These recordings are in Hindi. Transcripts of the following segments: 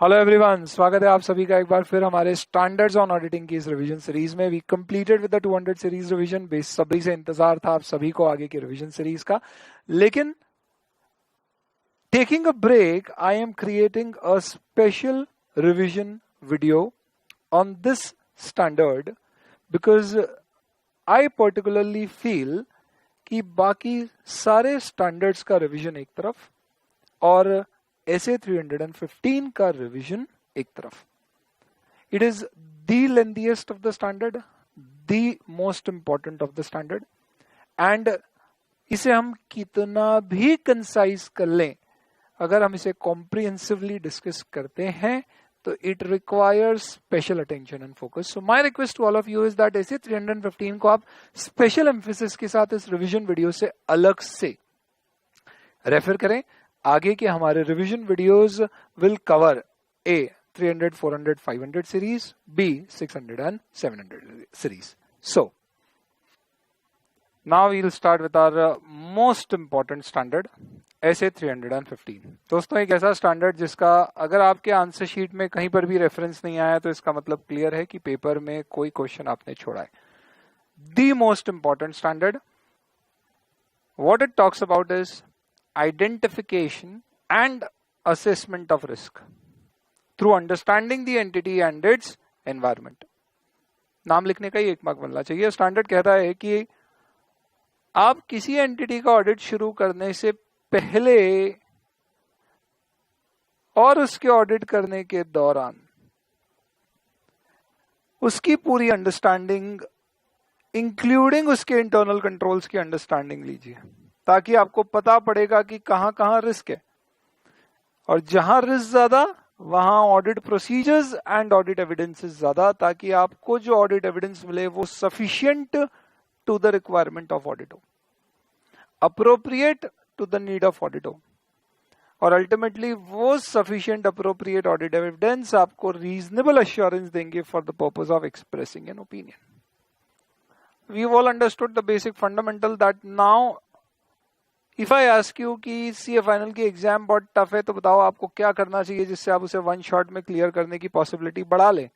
हेलो एवरीवन, स्वागत है आप सभी का एक बार फिर हमारे स्टैंडर्ड्स ऑन ऑडिटिंग की इस रिवीजन सीरीज में। We completed with the 200 series revision. बेसब्री से इंतजार था आप सभी को आगे की रिवीजन सीरीज का, लेकिन taking a break I am creating a special revision video on this standard because I particularly feel कि बाकी सारे स्टैंडर्ड्स का रिवीजन एक तरफ और SA 315 का रिवीजन एक तरफ। It is the lengthiest of the standard, the most important of the standard, and इसे हम कितना भी कंसाइज कर लें, अगर हम इसे कॉम्प्रिहेंसिवली डिस्कस करते हैं तो it requires special attention and focus. So my request to all of you is that SA 315 को आप स्पेशल एम्फेसिस के साथ इस रिवीजन वीडियो से अलग से रेफर करें। आगे के हमारे revision videos will cover A 300, 400, 500 series, B 600 and 700 series. So now we'll start with our most important standard, SA 315. दोस्तों, एक ऐसा स्टैंडर्ड जिसका अगर आपके आंसर शीट में कहीं पर भी रेफरेंस नहीं आया तो इसका मतलब क्लियर है कि पेपर में कोई क्वेश्चन आपने छोड़ा है. The most important standard, what it talks about is identification and assessment of risk through understanding the entity and its environment. नाम लिखने का ही एक मार्क बनना चाहिए. स्टैंडर्ड कहता है कि आप किसी एंटिटी का ऑडिट शुरू करने से पहले और उसके ऑडिट करने के दौरान उसकी पूरी अंडरस्टैंडिंग इंक्लूडिंग उसके इंटरनल कंट्रोल्स की अंडरस्टैंडिंग लीजिए, ताकि आपको पता पड़ेगा कि कहां कहां रिस्क है, और जहां रिस्क ज्यादा वहां audit procedures and audit evidences ज्यादा, ताकि आपको जो ऑडिट एविडेंस मिले वो sufficient to the requirement of audit हो, appropriate to the need of audit हो, और अल्टीमेटली वो सफिशिएंट अप्रोप्रिएट ऑडिट एविडेंस आपको रीजनेबल एश्योरेंस देंगे for the purpose of expressing an opinion. We've all understood the basic fundamental that now if I ask you कि CA फाइनल की एग्जाम बहुत टफ है, तो बताओ आपको क्या करना चाहिए जिससे आप उसे वन शॉट में क्लियर करने की पॉसिबिलिटी बढ़ा ले.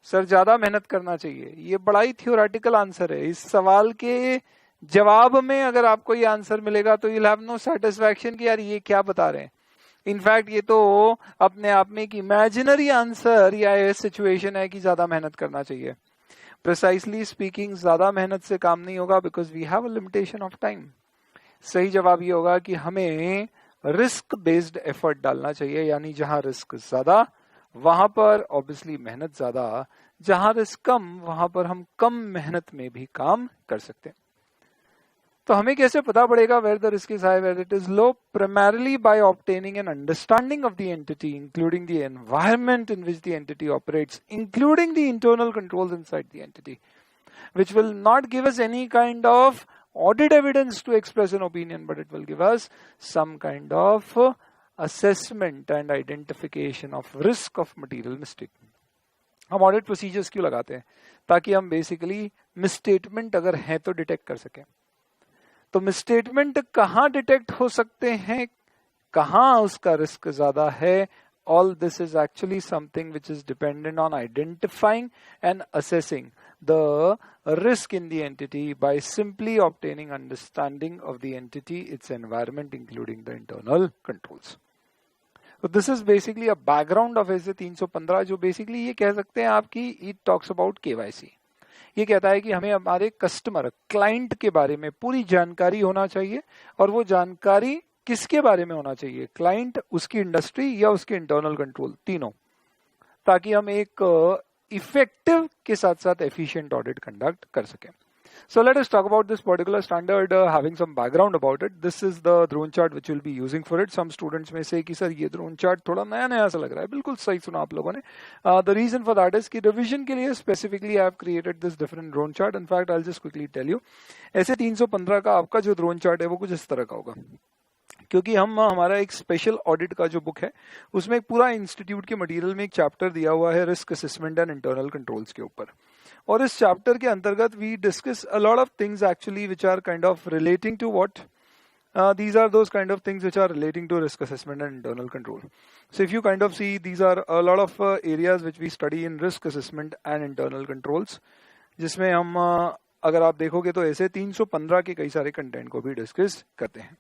सर, ज्यादा मेहनत करना चाहिए. ये बड़ा ही थियोरेटिकल आंसर है. इस सवाल के जवाब में अगर आपको ये आंसर मिलेगा तो you'll have no satisfaction कि यार ये क्या बता रहे हैं. इनफैक्ट ये तो अपने आप में एक इमेजिनरी आंसर या सिचुएशन है कि ज्यादा मेहनत करना चाहिए. प्रिसाइसली स्पीकिंग ज्यादा मेहनत से काम नहीं होगा, because we have a limitation of time. सही जवाब ये होगा कि हमें रिस्क बेस्ड एफर्ट डालना चाहिए, यानी जहां रिस्क ज्यादा वहां पर ऑब्वियसली मेहनत ज्यादा, जहां रिस्क कम वहां पर हम कम मेहनत में भी काम कर सकते हैं. तो हमें कैसे पता पड़ेगा where the risk is high, where it is low? Primarily by obtaining an understanding of the entity, including the environment in which the entity operates, including the internal controls inside the entity, which will not give us any kind of audit evidence to express an opinion, but it will give us some kind of assessment and identification of risk of material mistake. हम ऑडिट प्रोसीजर्स क्यों लगाते हैं? ताकि हम बेसिकली मिसस्टेटमेंट अगर है तो डिटेक्ट कर सकें. तो मिसस्टेटमेंट कहां डिटेक्ट हो सकते हैं, कहां उसका रिस्क ज्यादा है, all this is actually something which is dependent on identifying and assessing the risk in the entity by simply obtaining understanding of the entity, it's environment including the internal controls. तो this is basically a background of SA 315, जो बेसिकली ये कह सकते हैं आपकी इट टॉक्स अबाउट KYC. ये कहता है कि हमें हमारे कस्टमर क्लाइंट के बारे में पूरी जानकारी होना चाहिए, और वो जानकारी किसके बारे में होना चाहिए? क्लाइंट, उसकी इंडस्ट्री या उसके इंटरनल कंट्रोल, तीनों, ताकि हम एक इफेक्टिव के साथ साथ एफिशिएंट ऑडिट कंडक्ट कर सकें. So let us talk about this particular standard, having some background about it. This is the drone chart which we'll be using for it. Some students may say कि सर ये drone chart थोड़ा नया नया सा लग रहा है. बिल्कुल सही सुना आप लोगों ने. The reason for that is कि revision के लिए specifically I have created this different drone chart. In fact, I'll just quickly tell you. ऐसे 315 का आपका जो drone chart है वो कुछ इस तरह का होगा. क्योंकि हम हमारा एक स्पेशल ऑडिट का जो बुक है उसमें एक पूरा इंस्टीट्यूट के मटेरियल में एक चैप्टर दिया हुआ है risk assessment and internal controls के ऊपर, और इस चैप्टर के अंतर्गत we discuss a lot of things actually which are kind of relating to what these are those kind of things which are relating to risk assessment and internal control. So if you kind of see, these are a lot of areas which we study in risk assessment and internal controls, जिसमें हम अगर आप देखोगे तो ऐसे 315 के कई सारे कंटेंट को भी डिस्कस करते हैं.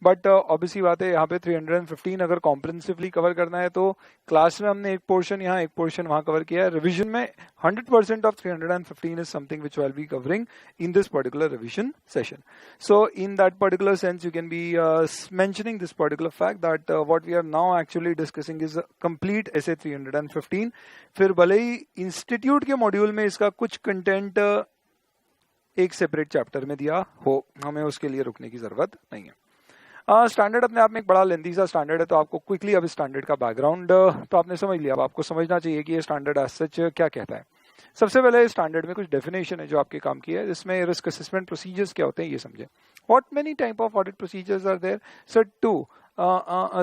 बट ऑब्वियसली बात है, यहाँ पे 315 अगर कॉम्प्रिहेंसिवली कवर करना है तो क्लास में हमने एक पोर्शन यहाँ एक पोर्शन वहां कवर किया है. रिवीजन में 100% of 315 is something which will be covering in this particular revision session. So in that particular sense you can be mentioning this particular fact that what we are now actually discussing is complete S A 315. फिर भले ही इंस्टीट्यूट के मॉड्यूल में इसका कुछ कंटेंट एक सेपरेट चैप्टर में दिया हो, हमें उसके लिए रुकने की जरूरत नहीं है. स्टैंडर्ड अपने आप में एक बड़ा लेंथी सा स्टैंडर्ड है, तो आपको क्विकली अब स्टैंडर्ड का बैकग्राउंड तो आपने समझ लिया. अब आपको समझना चाहिए कि ये स्टैंडर्ड एज सच क्या कहता है. सबसे पहले स्टैंडर्ड में कुछ डेफिनेशन है जो आपके काम की है, जिसमें रिस्क असेसमेंट प्रोसीजर्स क्या होते हैं ये समझे. What many type of audit procedures are there? Sir 2.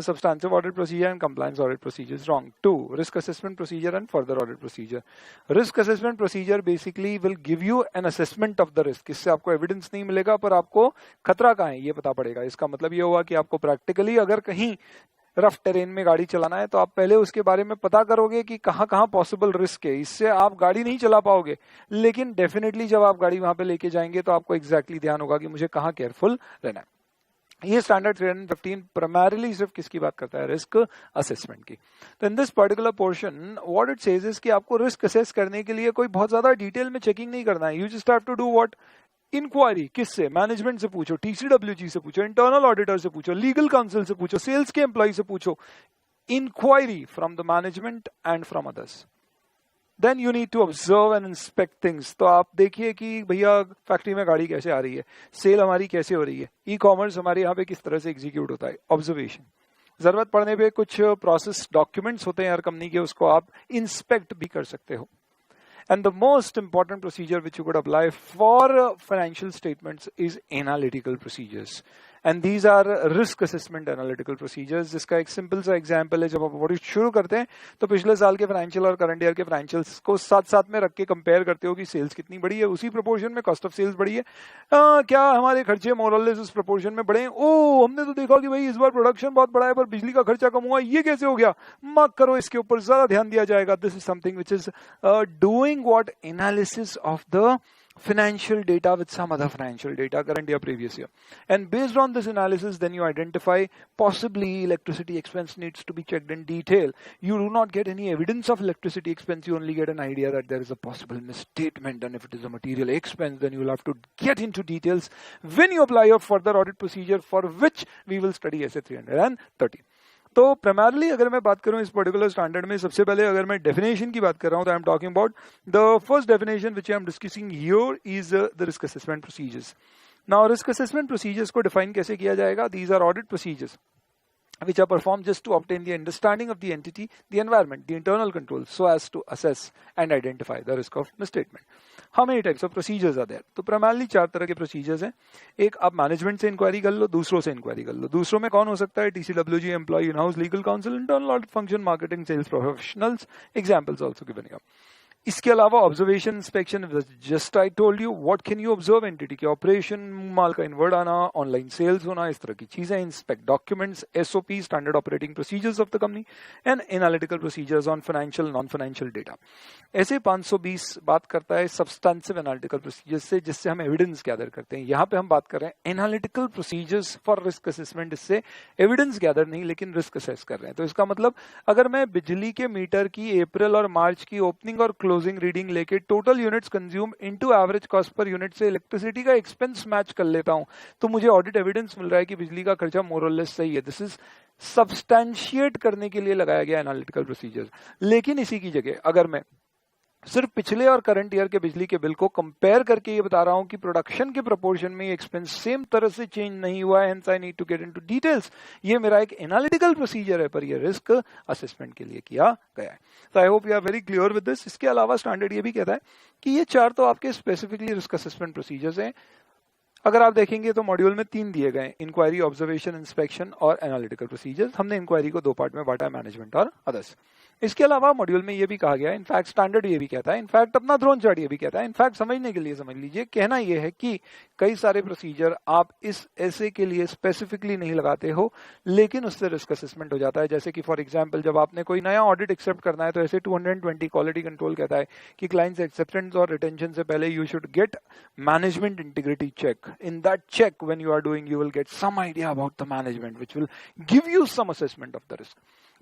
Substantive audit procedure and compliance audit procedures. Wrong. 2. Risk assessment procedure and further audit procedure. Risk assessment procedure basically will give you an assessment of the risk. इससे आपको एविडेंस नहीं मिलेगा पर आपको खतरा कहाँ है ये पता पड़ेगा. इसका मतलब ये हुआ कि आपको प्रैक्टिकली अगर कहीं रफ टेरेन में गाड़ी चलाना है तो आप पहले उसके बारे में पता करोगे कि कहाँ कहाँ पॉसिबल रिस्क है. इससे आप गाड़ी नहीं चला पाओगे, लेकिन डेफिनेटली जब आप गाड़ी वहां पे लेके जाएंगे तो आपको एग्जैक्टली ध्यान होगा कि मुझे कहाँ केयरफुल रहना है. ये स्टैंडर्ड 315 प्राइमरीली सिर्फ किसकी बात करता है? रिस्क असेसमेंट की. तो इन this particular portion what it says is कि आपको रिस्क असेस करने के लिए कोई बहुत ज्यादा डिटेल में चेकिंग नहीं करना है. You just have to do what? Inquiry. किससे? मैनेजमेंट से पूछो, TCWG से पूछो, इंटरनल ऑडिटर से पूछो, लीगल काउंसिल से पूछो, सेल्स के एम्प्लॉय से पूछो. Inquiry from the management and from others. Then you need to observe and inspect things. तो आप देखिए कि भैया फैक्ट्री में गाड़ी कैसे आ रही है, सेल हमारी कैसे हो रही है, ई कॉमर्स हमारे यहाँ पे किस तरह से एग्जीक्यूट होता है. ऑब्जर्वेशन. जरूरत पड़ने पे कुछ प्रोसेस डॉक्यूमेंट्स होते हैं हर कंपनी के, उसको आप इंस्पेक्ट भी कर सकते हो. And the most important procedure which you could apply for financial statements is analytical procedures. And these are risk assessment analytical procedures. जिसका एक सिंपल सा एग्जांपल है, जब आप ऑडिट शुरू करते हैं तो पिछले साल के फाइनेंशियल और करंट ईयर के फाइनेंशियल्स को साथ साथ में रख के कंपेयर करते हो कि सेल्स कितनी बड़ी है, उसी प्रोपोर्शन में कॉस्ट ऑफ सेल्स बड़ी है, क्या हमारे खर्चे मोरलेस उस प्रोपोर्शन में बढ़े हैं. ओ हमने तो देखा कि भाई इस बार प्रोडक्शन बहुत बड़ा है पर बिजली का खर्चा कम हुआ, ये कैसे हो गया? मार्क करो, इसके ऊपर ज्यादा ध्यान दिया जाएगा. This is something which is doing what? Analysis of the financial data with some other financial data, current year, previous year. And based on this analysis, then you identify possibly electricity expense needs to be checked in detail. You do not get any evidence of electricity expense. You only get an idea that there is a possible misstatement. And if it is a material expense, then you will have to get into details when you apply your further audit procedure, for which we will study SA 330. तो प्राइमरली अगर मैं बात करूं इस पर्टिकुलर स्टैंडर्ड में, सबसे पहले अगर मैं डेफिनेशन की बात कर रहा हूं तो I am talking about the first definition which I am discussing here is the risk assessment procedures. Now risk assessment procedures को डिफाइन कैसे किया जाएगा? These are audit procedures which are performed just to obtain the understanding of the entity, the environment, the internal controls, so as to assess and identify the risk of misstatement. How many types of procedures are there? तो primarily 4 तरह के procedures हैं. एक आप मैनेजमेंट से इंक्वायरी कर लो, दूसरों से इंक्वायरी कर लो. दूसरों में कौन हो सकता है? TCWG, employ, in house, legal counsel, internal audit function, marketing, sales professionals. Examples also given here. इसके अलावा observation, inspection, just I told you what can you observe, entity के ऑपरेशन, माल का इनवर्ड आना, ऑनलाइन सेल्स होना, इस तरह की चीजें. Inspect documents, SOP, standard operating procedures of the company, and analytical procedures on financial non financial data. ऐसे 520 बात करता है सब्सटेंसिव एनालिटिकल प्रोसीजर्स से, जिससे हम एविडेंस गैदर करते हैं. यहाँ पे हम बात कर रहे हैं analytical procedures for risk assessment. इससे एविडेंस गैदर नहीं लेकिन रिस्क असेस कर रहे हैं. तो इसका मतलब अगर मैं बिजली के मीटर की अप्रैल और मार्च की ओपनिंग और क्लोजिंग रीडिंग लेके total units consume into average cost per unit से इलेक्ट्रिसिटी का एक्सपेंस मैच कर लेता हूं, तो मुझे ऑडिट एविडेंस मिल रहा है कि बिजली का खर्चा मोर और लेस सही है. दिस इज सब्सटैंशिएट करने के लिए लगाया गया एनालिटिकल प्रोसीजर. लेकिन इसी की जगह अगर मैं सिर्फ पिछले और करंट ईयर के बिजली के बिल को कंपेयर करके ये बता रहा हूं कि प्रोडक्शन के प्रोपोर्शन में एक्सपेंस सेम तरह से चेंज नहीं हुआ है, hence I need to get into details, ये मेरा एक एनालिटिकल प्रोसीजर है, पर ये रिस्क असेसमेंट के लिए किया गया है. तो I hope you are very clear with this. इसके अलावा स्टैंडर्ड ये भी कहता है कि ये 4 तो आपके स्पेसिफिकली रिस्क असेसमेंट प्रोसीजर्स हैं. अगर आप देखेंगे तो मॉड्यूल में 3 दिए गए, इंक्वायरी, ऑब्जर्वेशन, इंस्पेक्शन और एनालिटिकल प्रोसीजर्स. हमने इंक्वायरी को 2 पार्ट में बांटा, मैनेजमेंट और अदर्स. इसके अलावा मॉड्यूल में ये भी कहा गया है, इनफैक्ट स्टैंडर्ड ये भी कहता है, इनफैक्ट अपना ड्रोन चार्ट ये भी कहता है, इनफैक्ट समझने के लिए समझ लीजिए, कहना ये है कि कई सारे प्रोसीजर आप इस ऐसे के लिए स्पेसिफिकली नहीं लगाते हो, लेकिन उससे रिस्क असेसमेंट हो जाता है। जैसे कि फॉर एग्जांपल जब आपने कोई नया ऑडिट एक्सेप्ट करना है तो ऐसे 220 क्वालिटी कंट्रोल कहता है कि क्लाइंट्स एक्सेप्टेंस और रिटेंशन से पहले you should get management integrity check. In that check when you are doing you will get some idea about the management which will give you some assessment of the risk.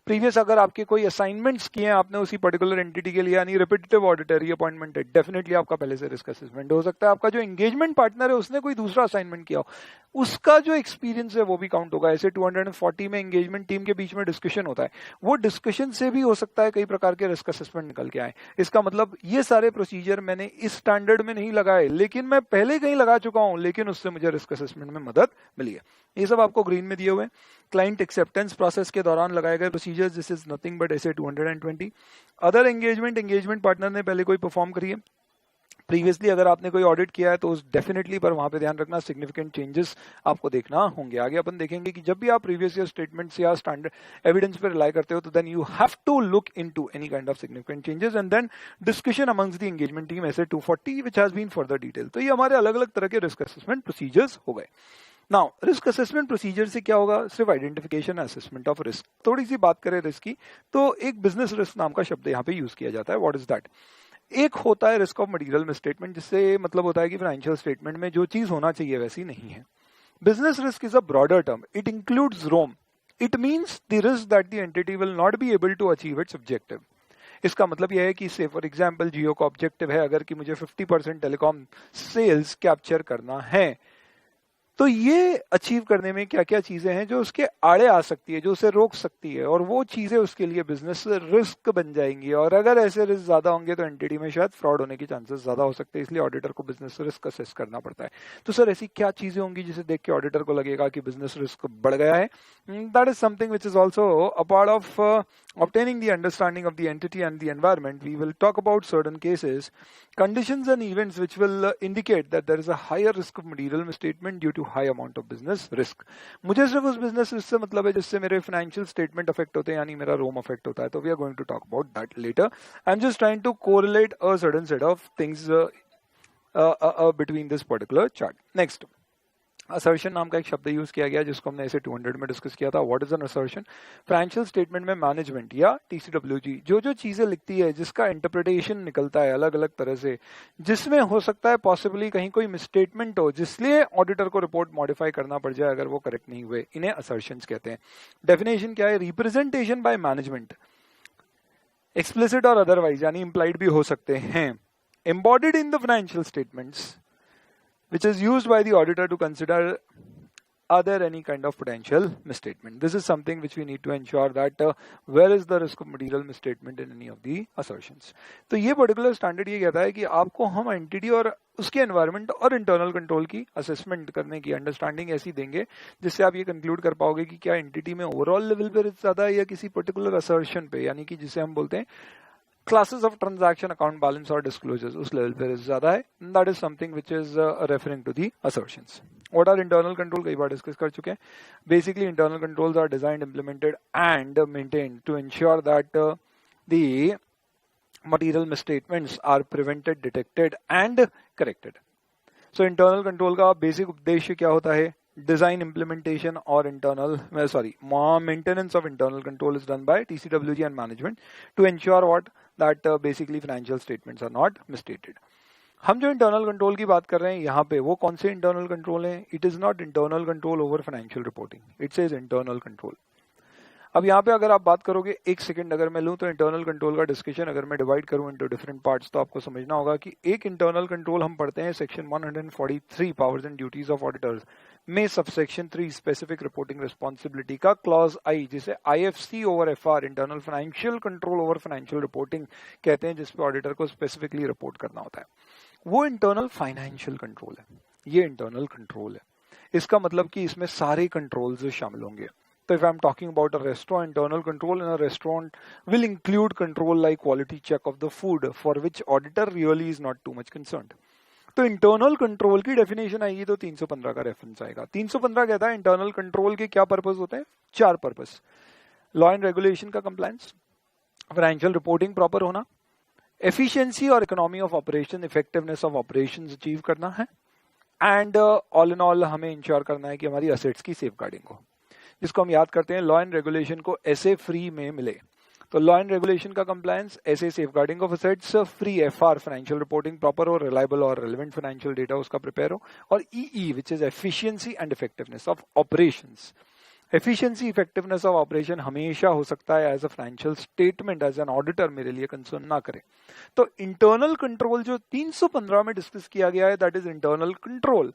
Previous अगर आपके कोई असाइनमेंट्स किए हैं आपने उसी पर्टिकुलर एंटिटी के लिए, यानी रिपीटेटिव ऑडिटर रीअपॉइंटमेंट है, डेफिनेटली आपका पहले से रिस्क असेसमेंट हो सकता है। आपका जो एंगेजमेंट पार्टनर है उसने कोई दूसरा असाइनमेंट किया हो, उसका जो एक्सपीरियंस है वो भी काउंट होगा। ऐसे 240 में एंगेजमेंट टीम के बीच में डिस्कशन होता है, वो डिस्कशन से भी हो सकता है कई प्रकार के रिस्क असेसमेंट निकल के आए। इसका मतलब ये सारे प्रोसीजर मैंने इस स्टैंडर्ड में नहीं लगाए, लेकिन मैं पहले कहीं लगा चुका हूं, लेकिन उससे मुझे रिस्क असेसमेंट में मदद मिली है। ये सब आपको ग्रीन में दिए हुए। क्लाइंट एक्सेप्टेंस प्रोसेस के दौरान लगाए गए procedure, this is nothing but ऐसे 220। अदर एंगेजमेंट पार्टनर ने पहले कोई परफॉर्म करी है प्रीवियसली, अगर आपने कोई ऑडिट किया है तो उस डेफिनेटली पर वहां पे ध्यान रखना, सिग्निफिकेंट चेंजेस आपको देखना होंगे। आगे अपन देखेंगे कि जब भी आप प्रीवियस ईयर स्टेटमेंट्स या स्टैंडर्ड एविडेंस पर रिलाई करते हो तो then you have to look into any kind of significant changes and then discussion amongst the engagement team ऐसे 240 which has been further detail. तो ये हमारे अलग अलग तरह के रिस्क असेसमेंट प्रोसीजर्स हो गए। नाउ रिस्क असेसमेंट प्रोसीजर से क्या होगा, सिर्फ आइडेंटिफिकेशन असेसमेंट ऑफ रिस्क। थोड़ी सी बात करें रिस्क की तो एक बिजनेस रिस्क नाम का शब्द यहाँ पे यूज किया जाता है। What is that? एक होता है रिस्क ऑफ मटेरियल मिसस्टेटमेंट, जिससे मतलब होता है कि फाइनेंशियल स्टेटमेंट में जो चीज होना चाहिए वैसी नहीं है। Business risk is a broader term, it includes ROMM, it means the risk that the entity will not be able to achieve its objective. इसका मतलब यह है कि से फॉर एग्जांपल जियो का ऑब्जेक्टिव है अगर कि मुझे 50% टेलीकॉम सेल्स कैप्चर करना है, तो ये अचीव करने में क्या क्या चीजें हैं जो उसके आड़े आ सकती है, जो उसे रोक सकती है, और वो चीजें उसके लिए बिजनेस रिस्क बन जाएंगी। और अगर ऐसे रिस्क ज्यादा होंगे तो एंटिटी में शायद फ्रॉड होने के चांसेस ज्यादा हो सकते हैं, इसलिए ऑडिटर को बिजनेस रिस्क असेस करना पड़ता है। तो सर ऐसी क्या चीजें होंगी जिसे देख के ऑडिटर को लगेगा कि बिजनेस रिस्क बढ़ गया है? That is something which is also a part of obtaining the understanding of the entity and the environment. We will talk about certain cases, conditions and events which will indicate that there is a higher risk of material misstatement due to high amount of business risk. मुझे सिर्फ उस business risk से मतलब है जिससे मेरे financial statement affect होते हैं, यानी मेरा ROM affect होता है, तो we are going to talk about that later. I'm just trying to correlate a certain set of things between this particular chart. Next. Assertion नाम का एक शब्द यूज किया गया जिसको हमने ऐसे 200 में डिस्कस किया था। What is an assertion? Financial statement में मैनेजमेंट या टीसीडब्ल्यूजी जो जो चीजें लिखती है जिसका इंटरप्रिटेशन निकलता है अलग अलग तरह से, जिसमें हो सकता है पॉसिबली कहीं कोई मिसस्टेटमेंट हो जिसलिए ऑडिटर को रिपोर्ट मॉडिफाई करना पड़ जाए अगर वो करेक्ट नहीं हुए, इन्हें असर्शंस कहते हैं। डेफिनेशन क्या है? रिप्रेजेंटेशन बाय मैनेजमेंट, एक्सप्लिसिट और अदरवाइज यानी इंप्लाइड भी हो सकते हैं, embodied in the financial statements which is used by the auditor to consider other any kind of potential misstatement. This is something which we need to ensure that where is the risk of material misstatement in any of the assertions. तो ये particular standard ये कहता है कि आपको हम entity और उसके environment और internal control की assessment करने की understanding ऐसी देंगे जिससे आप ये conclude कर पाओगे कि क्या entity में overall level पे risk ज़्यादा है या किसी particular assertion पे, यानी कि जिसे हम बोलते हैं classes of transaction account balance और डिस्क्लोजर्स, उस लेवल पे रिस्क ज्यादा है। That is something which is referring to the assertions. What are internal control, कई बार डिस्कस कर चुके हैं। Basically internal controls are designed, implemented and maintained to ensure that the material misstatements are prevented, detected and corrected. So internal control का बेसिक उद्देश्य क्या होता है? Design, implementation or maintenance of internal control is done by TCWG and management to ensure what that basically financial statements are not misstated. हम जो इंटरनल कंट्रोल की बात कर रहे हैं यहाँ पे वो कौन से इंटरनल कंट्रोल हैं? It is not internal control over financial reporting, it's is internal control. अब यहाँ पे अगर आप बात करोगे, एक सेकंड अगर मैं लूँ तो इंटरनल कंट्रोल का डिस्कशन अगर मैं डिवाइड करूँ इनटू डिफरेंट पार्ट्स तो आपको समझना होगा कि एक इंटरनल कंट्रोल हम पढ़ते हैं section 143 powers and duties of auditors में सबसेक्शन 3 स्पेसिफिक रिपोर्टिंग रिस्पॉन्सिबिलिटी का क्लॉज आई, जिसे IFC over FR internal financial control over financial reporting कहते हैं, जिसपे ऑडिटर को स्पेसिफिकली रिपोर्ट करना होता है, वो इंटरनल फाइनेंशियल कंट्रोल है। ये इंटरनल कंट्रोल है, इसका मतलब कि इसमें सारे कंट्रोल्स शामिल होंगे। So if I'm talking about a restaurant, internal control in a restaurant will include control like quality check of the food, for which auditor really is not too much concerned. तो इंटरनल कंट्रोल की डेफिनेशन आएगी तो 315 का रेफरेंस आएगा। 315 कहता है इंटरनल कंट्रोल के क्या पर्पस होते हैं? 4 पर्पस। लॉ एंड रेगुलेशन का कंप्लायंस, फाइनेंशियल रिपोर्टिंग प्रॉपर होना, एफिशिएंसी और economy of operation, effectiveness of operations achieve करना है, एंड ऑल इन ऑल हमें इंश्योर करना है कि हमारी असेट्स की सेफगार्डिंग हो, जिसको हम याद करते हैं लॉ एंड रेगुलेशन को ऐसे फ्री में मिले। तो लॉ एंड रेगुलेशन का कंप्लायंस, ऐसे safeguarding of assets, free FR financial reporting proper हो, रिलायबल और रेलेवेंट फाइनेंशियल डेटा उसका प्रिपेयर हो, और E which is efficiency and effectiveness of operations. Efficiency effectiveness of operation हमेशा हो सकता है as a financial statement, as an auditor मेरे लिए कंसर्न ना करे। तो इंटरनल कंट्रोल जो 315 में डिस्कस किया गया है, that is internal control.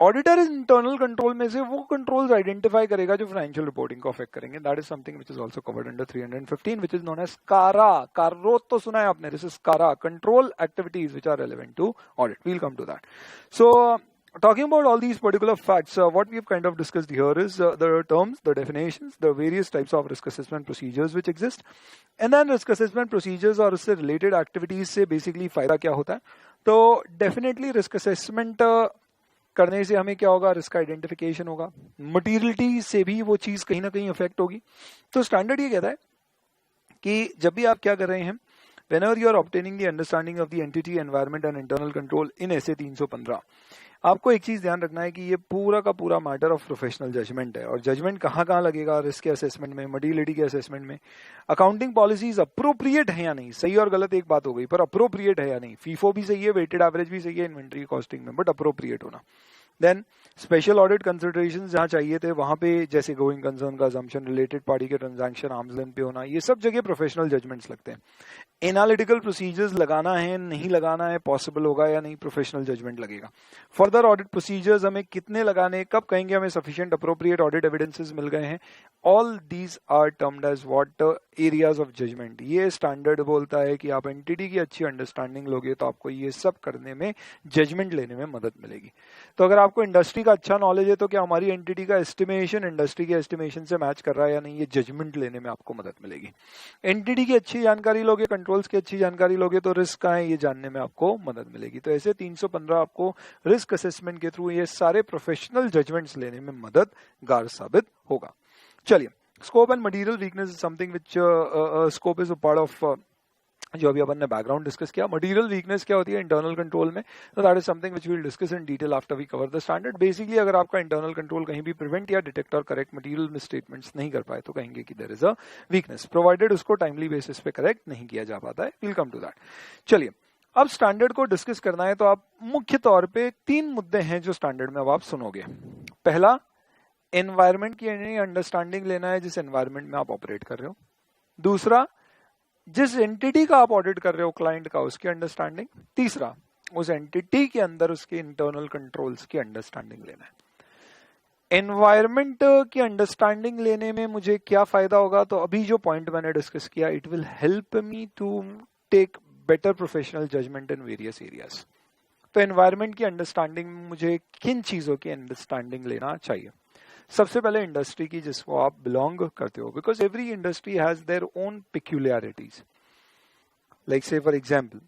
Auditor is internal control में से वो कंट्रोल्स आइडेंटिफाई करेगा जो फाइनेंशियल रिपोर्टिंग को अफेक्ट करेंगे। That is something which is also covered under 315 which is known as कारा। कारोत तो सुना है आपने, दिस इज कारा, control activities which are relevant to audit. We will come to that. So talking about all these particular facts, what we've kind of discussed here is the terms, the definitions, the various types of risk assessment procedures which exist, and then risk assessment procedures और उससे related activities से basically फायदा क्या होता है। तो definitely risk assessment करने से हमें क्या होगा, रिस्क आइडेंटिफिकेशन होगा, मटीरियलिटी से भी वो चीज कहीं ना कहीं अफेक्ट होगी। तो स्टैंडर्ड ये कहता है कि जब भी आप क्या कर रहे हैं, whenever you are obtaining the understanding of the entity, environment and internal control in SA 315, आपको एक चीज ध्यान रखना है कि ये पूरा का पूरा मैटर ऑफ प्रोफेशनल जजमेंट है। और जजमेंट कहाँ कहाँ लगेगा, रिस्क के असेसमेंट में, मटीरियलिटी के असेसमेंट में, अकाउंटिंग पॉलिसीज अप्रोप्रिएट है या नहीं, सही और गलत एक बात हो गई, पर अप्रोप्रिएट है या नहीं, फीफो भी सही है, वेटेड एवरेज भी सही है इन्वेंट्री कॉस्टिंग में, बट अप्रोप्रिएट होना। देन स्पेशल ऑडिट कंसिडरेशंस जहां चाहिए थे वहां पे, जैसे गोइंग कंसर्न का अजम्पशन, रिलेटेड पार्टी के ट्रांजैक्शन आर्म्स लेंथ पे होना, ये सब जगह प्रोफेशनल जजमेंट्स लगते हैं। एनालिटिकल प्रोसीजर्स लगाना है नहीं लगाना है, पॉसिबल होगा या नहीं, प्रोफेशनल जजमेंट लगेगा। फर्दर ऑडिट प्रोसीजर्स हमें कितने लगाने, कब कहेंगे हमें सफिशिएंट अप्रोप्रिएट ऑडिट एविडेंसेस मिल गए हैं, all these are termed as what areas of judgment. ये स्टैंडर्ड बोलता है कि आप एंटिटी की अच्छी अंडरस्टैंडिंग लोगे तो आपको ये सब करने में, जजमेंट लेने में मदद मिलेगी। तो अगर आपको इंडस्ट्री का अच्छा नॉलेज है तो क्या हमारी एंटिटी का एस्टिमेशन इंडस्ट्री के एस्टिमेशन से मैच कर रहा है या नहीं, ये जजमेंट लेने में आपको मदद मिलेगी। एंटिटी की अच्छी जानकारी लोगे, कंट्रोल्स की अच्छी जानकारी लोगे तो रिस्क कहाँ है ये जानने में आपको मदद मिलेगी। तो ऐसे 315 आपको रिस्क असेसमेंट के थ्रू ये सारे प्रोफेशनल जजमेंट्स लेने में मददगार साबित होगा। चलिए, scope and material weakness is something which scope is a part of, जो अभी अपन ने बैकग्राउंड डिस्कस किया। मटेरियल वीकनेस क्या होती है इंटरनल कंट्रोल में, तो that is something which we will discuss in detail after we cover the standard. Basically अगर आपका इंटरनल कंट्रोल कहीं भी प्रिवेंट या डिटेक्ट और करेक्ट मटेरियल मिसस्टेटमेंट्स नहीं कर पाए तो कहेंगे कि there is a weakness, provided उसको टाइमली बेसिस पे करेक्ट नहीं किया जा पाता है। Will come to that. चलिए, अब स्टैंडर्ड को डिस्कस करना है तो आप मुख्य तौर पे 3 मुद्दे हैं जो स्टैंडर्ड में अब आप सुनोगे। पहला, एनवायरमेंट की अंडरस्टैंडिंग लेना है जिस एनवायरमेंट में आप ऑपरेट कर रहे हो। दूसरा, जिस एंटिटी का आप ऑडिट कर रहे हो क्लाइंट का, उसकी अंडरस्टैंडिंग। तीसरा, उस एंटिटी के अंदर उसके इंटरनल कंट्रोल्स की अंडरस्टैंडिंग लेना है। एनवायरमेंट की अंडरस्टैंडिंग लेने में मुझे क्या फायदा होगा, तो अभी जो पॉइंट मैंने डिस्कस किया, it will help me to take better professional judgment in various areas. तो एनवायरमेंट की अंडरस्टैंडिंग में मुझे किन चीजों की अंडरस्टैंडिंग लेना चाहिए। सबसे पहले इंडस्ट्री की जिसको आप बिलोंग करते हो, because every industry has their own peculiarities. Like say for example,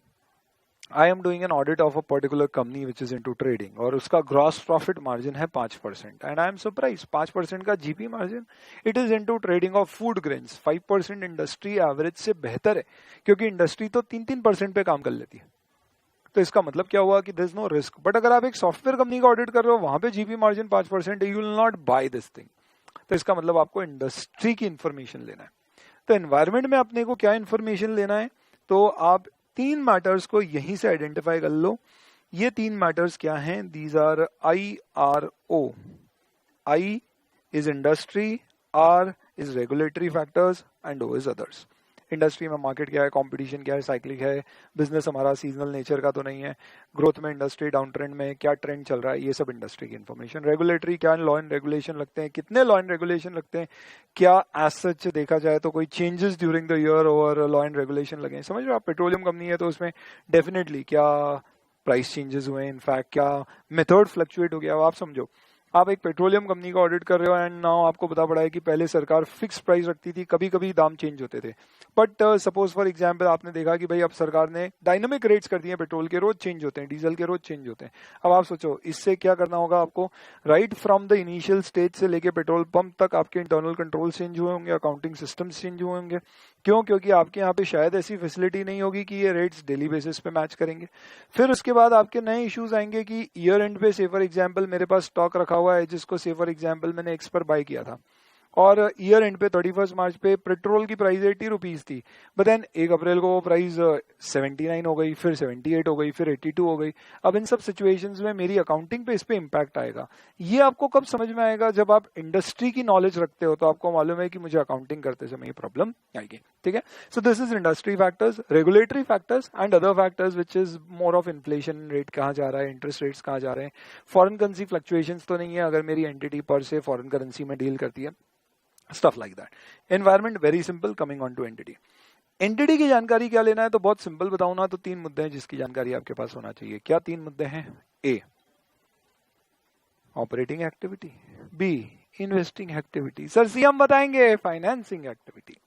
I am doing an audit of a particular company which is into trading और उसका ग्रॉस प्रॉफिट मार्जिन है 5% एंड आई एम सरप्राइज 5% का GP margin, it is into trading of food grains. 5% industry average से बेहतर है, क्योंकि इंडस्ट्री तो 3-3% पे काम कर लेती है। तो इसका मतलब क्या हुआ कि there is no risk. But अगर आप एक सॉफ्टवेयर कंपनी का ऑडिट कर रहे हो, वहां पे GP margin 5%, you will not buy this thing. तो इसका मतलब आपको इंडस्ट्री की इंफॉर्मेशन लेना है। तो एनवायरमेंट में अपने को क्या इंफॉर्मेशन लेना है, तो आप 3 मैटर्स को यहीं से आइडेंटिफाई कर लो। ये 3 मैटर्स क्या हैं, these are IRO। I is industry, R is regulatory factors and O is others. Industry में मार्केट क्या है, कंपटीशन क्या है, साइक्लिक है, बिजनेस हमारा सीजनल नेचर का तो नहीं है, ग्रोथ में इंडस्ट्री, डाउन ट्रेंड में क्या ट्रेंड चल रहा है, ये सब इंडस्ट्री की इन्फॉर्मेशन। रेगुलेटरी, क्या लॉ एंड रेगुलेशन लगते हैं, कितने लॉ एंड रेगुलेशन लगते हैं, क्या एज सच देखा जाए तो कोई चेंजेस ड्यूरिंग द ईयर और लॉ एंड रेगुलेशन लगे। समझ रहे हो, आप पेट्रोलियम कंपनी है तो उसमें डेफिनेटली क्या प्राइस चेंजेस हुए, इनफैक्ट क्या मेथड फ्लक्चुएट हो गया। आप समझो, आप एक पेट्रोलियम कंपनी का ऑडिट कर रहे हो एंड नाउ आपको पता पड़ा है कि पहले सरकार फिक्स प्राइस रखती थी, कभी कभी दाम चेंज होते थे। बट सपोज फॉर एग्जांपल आपने देखा कि भाई अब सरकार ने डायनामिक रेट्स कर दिए, पेट्रोल के रोज चेंज होते हैं, डीजल के रोज चेंज होते हैं। अब आप सोचो इससे क्या करना होगा आपको, right from the initial stage से लेके पेट्रोल पंप तक आपके इंटरनल कंट्रोल चेंज हुए होंगे, अकाउंटिंग सिस्टम चेंज हुए होंगे, क्यों? क्योंकि आपके यहाँ पे शायद ऐसी फैसिलिटी नहीं होगी कि ये रेट्स डेली बेसिस पे मैच करेंगे। फिर उसके बाद आपके नए इश्यूज आएंगे कि ईयर एंड पे से फॉर एग्जांपल मेरे पास स्टॉक रखा हुआ है जिसको से फॉर एग्जांपल मैंने एक्स पर बाय किया था, और ईयर एंड पे 31 मार्च पे पेट्रोल की प्राइस 80 रुपीज थी, बट देन 1 अप्रैल को वो प्राइस 79 हो गई, फिर 78 हो गई, फिर 82 हो गई। अब इन सब सिचुएशंस में मेरी अकाउंटिंग पे इस पे इम्पैक्ट आएगा। ये आपको कब समझ में आएगा? जब आप इंडस्ट्री की नॉलेज रखते हो, तो आपको मालूम है कि मुझे अकाउंटिंग करते समय ये प्रॉब्लम आएगी। ठीक है, so this is industry factors, regulatory factors and other factors which is more of inflation rate कहाँ जा रहा है, इंटरेस्ट रेट्स कहाँ जा रहे हैं, फॉरेन करेंसी फ्लक्चुएशंस तो नहीं है अगर मेरी एंटिटी पर से फॉरेन करेंसी में डील करती है, stuff like that. Environment very simple. Coming on to entity. Entity की जानकारी क्या लेना है? तो बहुत सिंपल बताऊं ना, तो 3 मुद्दे हैं जिसकी जानकारी आपके पास होना चाहिए। क्या 3 मुद्दे हैं? A, operating activity, B, investing activity, sir C हम बताएंगे फाइनेंसिंग एक्टिविटी।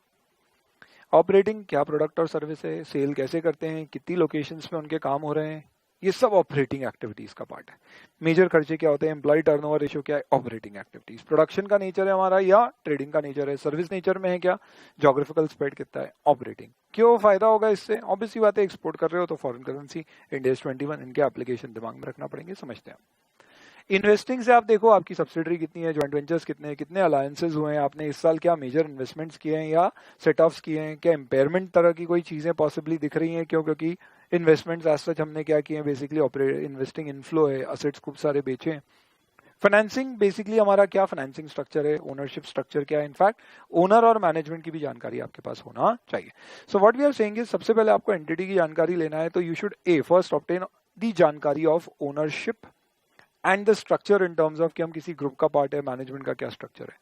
ऑपरेटिंग क्या प्रोडक्ट और सर्विस है, सेल कैसे करते हैं, कितनी लोकेशंस में उनके काम हो रहे हैं, ये सब ऑपरेटिंग एक्टिविटीज का पार्ट है। मेजर खर्चे क्या होते हैं, एम्प्लॉय टर्नओवर रेशियो क्या है, ऑपरेटिंग एक्टिविटीज। प्रोडक्शन का नेचर है हमारा या ट्रेडिंग का नेचर है, सर्विस नेचर में है क्या, ज्योग्राफिकल स्प्रेड कितना है, ऑपरेटिंग। क्यों फायदा होगा इससे? ऑब्वियसली बात है, एक्सपोर्ट कर रहे हो तो फॉरेन करेंसी, इंड AS 21, इनके एप्लीकेशन दिमाग में रखना पड़ेंगे, समझते हैं। इन्वेस्टिंग से आप देखो आपकी सब्सिडरी कितनी है, ज्वाइंट वेंचर्स कितने हैं, कितने अलायंसेज हुए हैं, आपने इस साल क्या मेजर इन्वेस्टमेंट्स किए हैं या सेट ऑफ्स किए हैं, क्या इम्पेयरमेंट तरह की कोई चीजें पॉसिबली दिख रही हैं? क्यों? क्योंकि इन्वेस्टमेंट्स एज सच हमने क्या किए हैं, बेसिकली इन्वेस्टिंग इनफ्लो है, असेट्स खूब सारे बेचे हैं। फाइनेंसिंग बेसिकली हमारा क्या फाइनेंसिंग स्ट्रक्चर है, ओनरशिप स्ट्रक्चर क्या है, इनफैक्ट ओनर और मैनेजमेंट की भी जानकारी आपके पास होना चाहिए। So what we are saying is, सबसे पहले आपको एंटिटी की जानकारी लेना है तो you should first obtain the जानकारी of ownership and the structure in terms of कि हम किसी ग्रुप का पार्ट है, मैनेजमेंट का क्या स्ट्रक्चर है।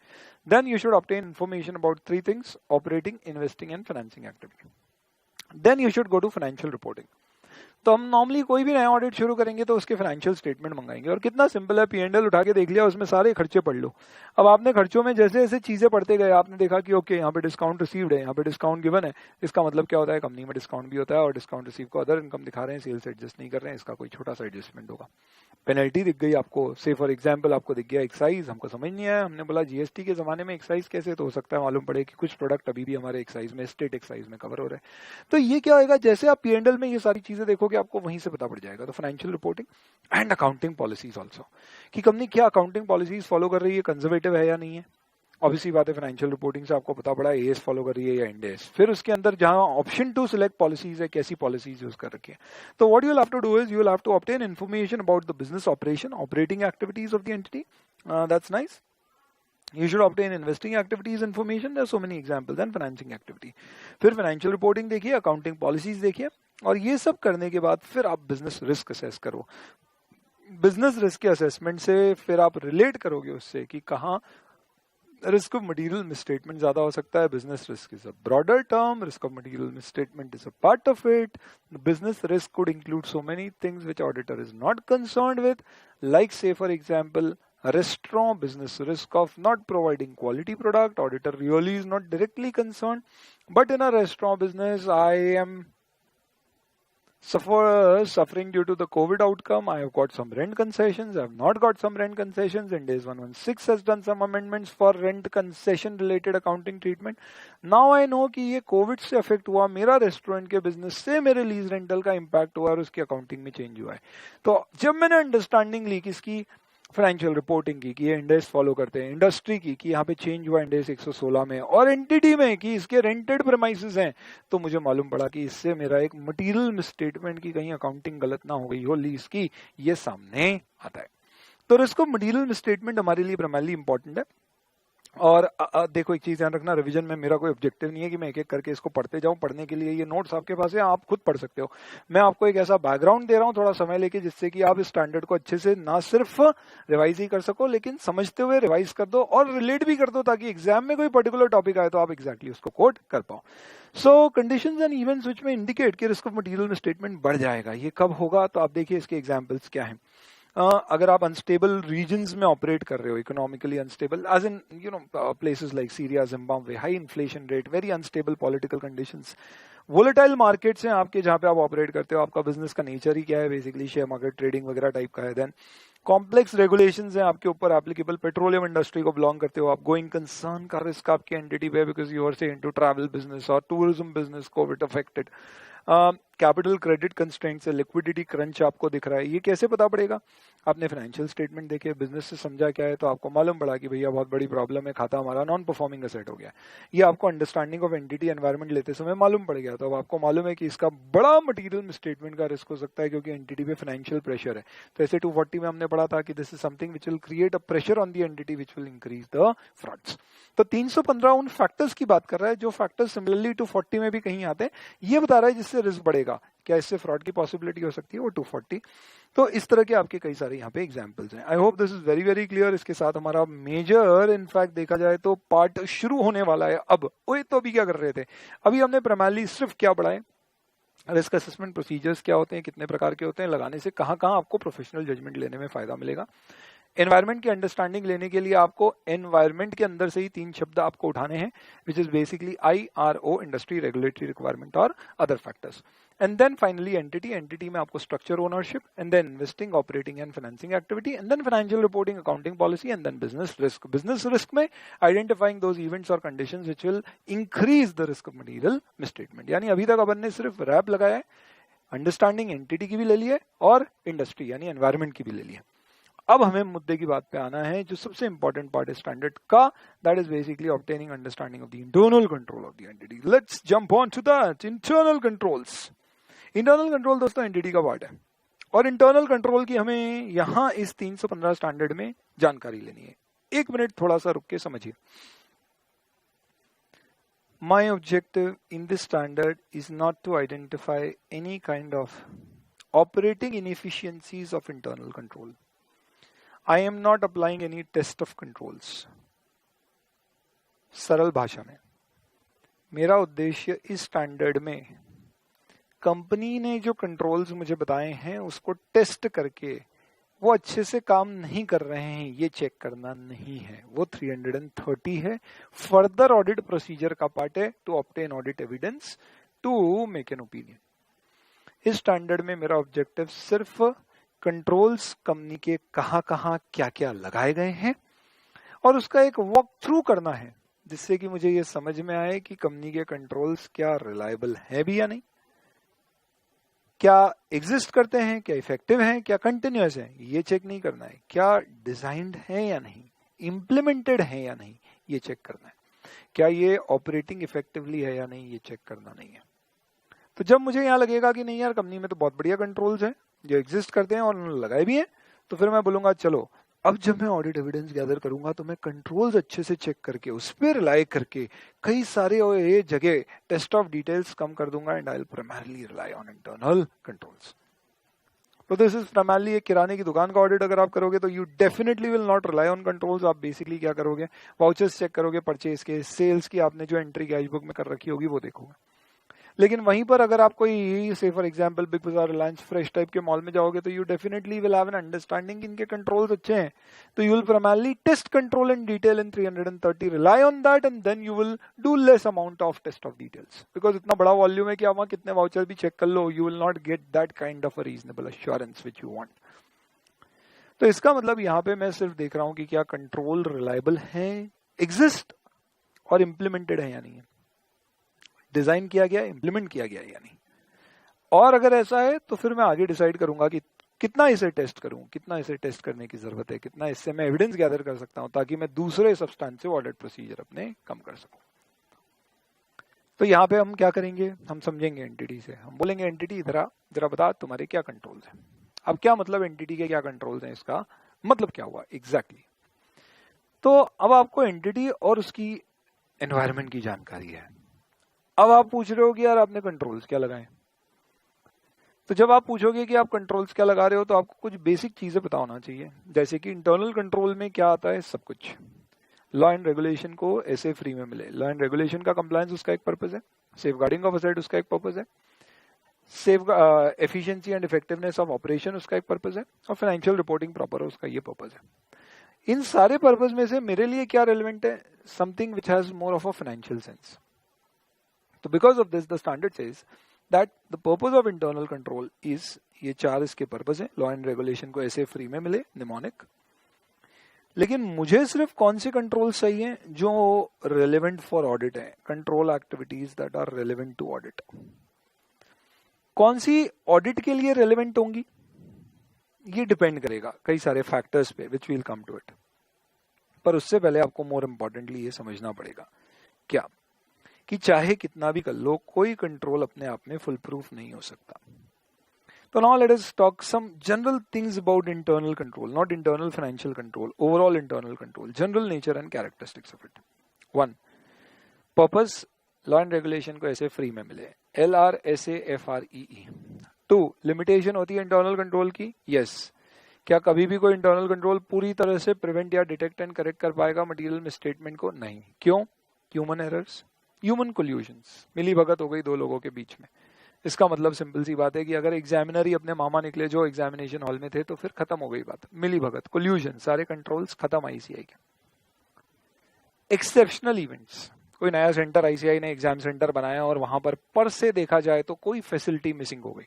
Then you should obtain information about 3 things, operating, investing and financing activity. Then you should go to financial reporting. तो हम नॉर्मली कोई भी नया ऑडिट शुरू करेंगे तो उसके फाइनेंशियल स्टेटमेंट मंगाएंगे, और कितना सिंपल है, P&L उठा के देख लिया, उसमें सारे खर्चे पढ़ लो। अब आपने खर्चों में जैसे जैसे चीजें पढ़ते गए, आपने देखा कि ओके यहाँ पे डिस्काउंट रिसीव्ड है, यहाँ पे डिस्काउंट गिवन है, इसका मतलब क्या होता है, कंपनी में डिस्काउंट भी होता है और डिस्काउंट रिसीव को अदर इनकम दिखा रहे हैं, सेल्स एडजस्ट नहीं कर रहे हैं, इसका कोई छोटा सा एडजस्टमेंट होगा। पेनल्टी दिख गई आपको, से फॉर एग्जाम्पल आपको दिख गया एक्साइज, हमको समझ नहीं आया, हमने बोला जीएसटी के जमाने में एक्साइज कैसे, तो हो सकता है मालूम पड़े कि कुछ प्रोडक्ट अभी भी हमारे एक्साइज में, स्टेट एक्साइज में कवर हो रहे हैं। तो ये क्या होगा, जैसे आप P&L में ये सारी चीजें देखोगे आपको वहीं से पता पड़ जाएगा। तो financial reporting and accounting policies also, कि कंपनी क्या अकाउंटिंग पॉलिसीज फॉलो कर रही है, कंजर्वेटिव है या नहीं है। ऑब्वियसली बात है, फाइनेंशियल रिपोर्टिंग से आपको पता पड़ा AS फॉलो कर रही है या इंड AS। फिर उसके अंदर जहां ऑप्शन टू सिलेक्ट पॉलिसीज है, कैसी पॉलिसीज यूज कर रखी है। तो what you will have to do is you will have to obtain information about the business operation, operating activities of the entity, that's nice. You should obtain investing activities information. There are so many examples. And financing activity. फिर financial reporting देखिए, accounting policies देखिए, और ये सब करने के बाद फिर आप business risk assess करो। बिजनेस रिस्क के असेसमेंट से फिर आप रिलेट करोगे उससे कि कहाँ रिस्क ऑफ मटेरियल मिसस्टेटमेंट ज्यादा हो सकता है। Business risk is a broader term, risk of material misstatement is a part of it. Business risk could include so many things which auditor is not concerned with, like say for example restaurant business risk of not providing quality product. Auditor really is not directly concerned, but in a restaurant business I am suffering due to the COVID outcome. I have got some rent concessions, I have not got some rent concessions. In days 116 has done some amendments for rent concession related accounting treatment. Now I know कि ये COVID से affect हुआ, मेरा रेस्टोरेंट के बिजनेस से मेरे लीज रेंटल का इम्पैक्ट हुआ और उसकी अकाउंटिंग में चेंज हुआ है। तो जब मैंने अंडरस्टैंडिंग ली किसकी, फाइनेंशियल रिपोर्टिंग की, कि ये इंड AS फॉलो करते हैं, इंडस्ट्री की कि यहाँ पे चेंज हुआ इंड AS 116 में, और एंटिटी में कि इसके रेंटेड प्रेमाइसेस हैं, तो मुझे मालूम पड़ा कि इससे मेरा एक मटेरियल मिसस्टेटमेंट की कहीं अकाउंटिंग गलत ना हो गई हो लीज की, ये सामने आता है। तो रिस्क ऑफ मटेरियल मिसस्टेटमेंट हमारे लिए प्राइमरली इंपॉर्टेंट है। और देखो एक चीज ध्यान रखना, रिवीजन में मेरा कोई ऑब्जेक्टिव नहीं है कि मैं एक एक करके इसको पढ़ते जाऊं। पढ़ने के लिए ये नोट्स आपके पास है, आप खुद पढ़ सकते हो। मैं आपको एक ऐसा बैकग्राउंड दे रहा हूं थोड़ा समय लेके, जिससे कि आप इस स्टैंडर्ड को अच्छे से ना सिर्फ रिवाइज ही कर सको, लेकिन समझते हुए रिवाइज कर दो और रिलेट भी कर दो, ताकि एग्जाम में कोई पर्टिकुलर टॉपिक आए तो आप एग्जैक्टली उसको कोड कर पाओ। सो कंडीशंस एंड इवेंट्स विच में इंडिकेट कि रिस्क ऑफ मटेरियल मिसस्टेटमेंट बढ़ जाएगा, ये कब होगा? तो आप देखिए इसके एग्जाम्पल्स क्या हैं। अगर आप अनस्टेबल रीजन्स में ऑपरेट कर रहे हो, economically unstable, as in places like Syria, Zimbabwe, high inflation rate, very unstable political conditions, volatile markets हैं आपके जहां पे आप ऑपरेट करते हो, आपका बिजनेस का नेचर ही क्या है, बेसिकली शेयर मार्केट ट्रेडिंग वगैरह टाइप का है। देन कॉम्प्लेक्स रेगुलेशंस हैं आपके ऊपर एप्लीकेबल, पेट्रोलियम इंडस्ट्री को बिलोंग करते हो आप, गोइंग कंसर्न का रिस्क आपकी एंटिटी पे बिकॉज यू आर से इनटू ट्रैवल बिजनेस और tourism business Covid affected. Capital credit constraint से लिक्विडिटी क्रंच आपको दिख रहा है, ये कैसे पता पड़ेगा? आपने फाइनेंशियल स्टेटमेंट देखे, बिजनेस से समझा क्या है, तो आपको मालूम पड़ा कि भैया बहुत बड़ी प्रॉब्लम है, खाता हमारा नॉन परफॉर्मिंग असेट हो गया। ये आपको अंडरस्टैंडिंग ऑफ एंटिटी एनवायरनमेंट लेते समय मालूम पड़ गया। तो अब आपको मालूम है कि इसका बड़ा मटीरियल स्टेटमेंट का रिस्क हो सकता है क्योंकि एंटिटी पे फाइनेंशियल प्रेशर है। तो ऐसे 240 में हमने पढ़ा था कि this is something which will create a pressure on the entity which will increase the frauds. तो 315 उन फैक्टर्स की बात कर रहा है जो फैक्टर्स सिमिलरली 240 में भी कहीं आते हैं, ये बता रहा है जिससे रिस्क बढ़ेगा, क्या इससे फ्रॉड की पॉसिबिलिटी हो सकती है, वो 240। तो इस तरह के आपके कई सारे यहाँ पे एग्जांपल्स हैं। I hope this is very very clear. इसके साथ हमारा मेजर इनफैक्ट देखा जाए तो पार्ट शुरू होने वाला है। अब वो तो अभी क्या कर रहे थे, अभी हमने प्राइमरली सिर्फ क्या पढ़ा है, रिस्क असेसमेंट प्रोसीजर्स क्या होते हैं, कितने प्रकार के होते हैं, लगाने से कहाँ कहाँ आपको प्रोफेशनल जजमेंट लेने में फायदा मिलेगा। एनवायरमेंट की अंडरस्टैंडिंग लेने के लिए आपको एनवायरमेंट के अंदर से ही 3 शब्द आपको उठाने हैं, which is basically IRO, industry regulatory requirement और other factors. And then finally entity में आपको structure ownership, and then investing, operating and financing activity, and then financial reporting, accounting policy, and then business risk. Business risk में आइडेंटिफाइंग दोज इवेंट्स और conditions which will increase the risk of material misstatement. यानी अभी तक अपन ने सिर्फ रैप लगाया है, अंडरस्टैंडिंग एंटिटी की भी ले ली है और इंडस्ट्री यानी एनवायरमेंट की भी ले ली है। अब हमें मुद्दे की बात पे आना है जो सबसे इंपॉर्टेंट पार्ट है स्टैंडर्ड का, that is basically obtaining understanding of the internal control of the entity. Let's jump on to that. Internal controls. Internal control दोस्तों एंटिटी का पार्ट है और इंटरनल कंट्रोल की हमें यहां इस 315 स्टैंडर्ड में जानकारी लेनी है। 1 मिनट थोड़ा सा रुक के समझिए। My objective in this standard is not to identify any kind of operating inefficiencies of internal control. I am not applying any test of controls. सरल भाषा में मेरा उद्देश्य इस स्टैंडर्ड में कंपनी ने जो कंट्रोल्स मुझे बताए हैं उसको टेस्ट करके वो अच्छे से काम नहीं कर रहे हैं ये चेक करना नहीं है। वो 330 है, फर्दर ऑडिट प्रोसीजर का पार्ट है, to obtain audit evidence to make an opinion. इस स्टैंडर्ड में मेरा ऑब्जेक्टिव सिर्फ कंट्रोल्स कंपनी के कहां कहां क्या क्या लगाए गए हैं और उसका एक वॉक थ्रू करना है जिससे कि मुझे ये समझ में आए कि कंपनी के कंट्रोल्स क्या रिलायबल है भी या नहीं, क्या एग्जिस्ट करते हैं, क्या इफेक्टिव हैं, क्या कंटिन्यूअस है, ये चेक नहीं करना है। क्या डिजाइन्ड है या नहीं, इम्प्लीमेंटेड है या नहीं, ये चेक करना है। क्या ये ऑपरेटिंग इफेक्टिवली है या नहीं, ये चेक करना नहीं है। तो जब मुझे यहाँ लगेगा कि नहीं यार कंपनी में तो बहुत बढ़िया कंट्रोल्स हैं जो एग्जिस्ट करते हैं और उन्होंने लगाए भी हैं, तो फिर मैं बोलूंगा चलो अब जब मैं ऑडिट एविडेंस गैदर करूंगा तो मैं कंट्रोल्स अच्छे से चेक करके उस पर रिलाई करके कई सारे और ये जगह टेस्ट ऑफ डिटेल्स कम कर दूंगा and I will primarily rely on internal controls. तो दिस इज प्राइमरली एक किराने की दुकान का ऑडिट अगर आप करोगे तो you definitely will not rely on controls. आप बेसिकली क्या करोगे, वाउचर्स चेक करोगे, परचेज के, सेल्स की आपने जो एंट्री कैश बुक में कर रखी होगी वो देखोगे। लेकिन वहीं पर अगर आप कोई से for example big Bazaar, Reliance fresh type के मॉल में जाओगे तो you definitely will have an understanding इनके कंट्रोल्स अच्छे हैं, तो you will primarily test control in detail in 330, rely on that and then you will do less amount of test of details because इतना बड़ा वॉल्यूम है कि आप वहां कितने वाउचर भी चेक कर लो, you will not get that kind of a reasonable assurance which you want. तो इसका मतलब यहाँ पे मैं सिर्फ देख रहा हूं कि क्या कंट्रोल रिलायबल है, एग्जिस्ट और इम्प्लीमेंटेड है या नहीं है, डिजाइन किया गया, इंप्लीमेंट किया गया या नहीं। और अगर ऐसा है तो फिर मैं आगे डिसाइड करूंगा कि कितना इसे टेस्ट करूं, कितना इसे टेस्ट करने की जरूरत है, कितना इससे मैं एविडेंस गैदर कर सकता हूं ताकि मैं दूसरे सब्सटेंसिव ऑडिट प्रोसीजर अपने कम कर सकूं। तो यहाँ पे हम क्या करेंगे, हम समझेंगे एंटिटी से, हम बोलेंगे एंटिटी जरा बता तुम्हारे क्या कंट्रोल्स हैं। अब क्या मतलब एंटिटी के क्या कंट्रोल्स हैं, इसका मतलब क्या हुआ एग्जैक्टली। तो अब आपको एंटिटी और उसकी एनवायरनमेंट की जानकारी है। अब आप पूछ रहे हो कि यार आपने कंट्रोल्स क्या लगाए, तो जब आप पूछोगे कि आप कंट्रोल्स क्या लगा रहे हो तो आपको कुछ बेसिक चीजें पता होना चाहिए, जैसे कि इंटरनल कंट्रोल में क्या आता है, सब कुछ लॉ एंड रेगुलेशन को ऐसे फ्री में मिले। लॉ एंड रेगुलेशन का कंप्लायंस उसका एक पर्पस है, सेफगार्डिंग ऑफ असेट उसका एक पर्पस है, safe efficiency and effectiveness of operation उसका एक पर्पस है, और फाइनेंशियल रिपोर्टिंग प्रॉपर है उसका ये पर्पस है। इन सारे पर्पस में से मेरे लिए क्या रेलेवेंट है, something which has more of a financial sense. So because of this, the standard says that the purpose of internal control is, ये 4 इसके पर्पज है, लॉ एंड रेगुलेशन को ऐसे फ्री में मिले, निमोनिक। लेकिन मुझे सिर्फ कौन से कंट्रोल चाहिए जो रेलेवेंट फॉर ऑडिट है, control activities that are relevant to audit. कौन सी ऑडिट के लिए रेलेवेंट होंगी ये डिपेंड करेगा कई सारे फैक्टर्स पे, which will come to it. पर उससे पहले आपको मोर इंपॉर्टेंटली ये समझना पड़ेगा क्या कि चाहे कितना भी कर लो, कोई कंट्रोल अपने आप में फुल प्रूफ नहीं हो सकता। So now let us talk some general things about internal control, not internal financial control, overall internal control, general nature and characteristics of it. 1. Purpose, law and regulation को ऐसे free में मिले, LRSAFREE. 2. Limitation होती है internal control की, yes. क्या कभी भी कोई internal control पूरी तरह से prevent या detect and correct कर पाएगा material misstatement को? नहीं। क्यों? Human errors, human collusions, मिली भगत हो गई दो लोगों के बीच में। इसका मतलब सिंपल सी बात है कि अगर एग्जामिनर ही अपने मामा निकले जो एग्जामिनेशन हॉल में थे तो फिर खत्म हो गई बात, मिली भगत, कोल्यूजन, सारे कंट्रोल्स खत्म आईसीआई के। एक्सेप्शनल इवेंट्स, कोई नया सेंटर आईसीआई ने एग्जाम सेंटर बनाया और वहां पर से देखा जाए तो कोई फैसिलिटी मिसिंग हो गई,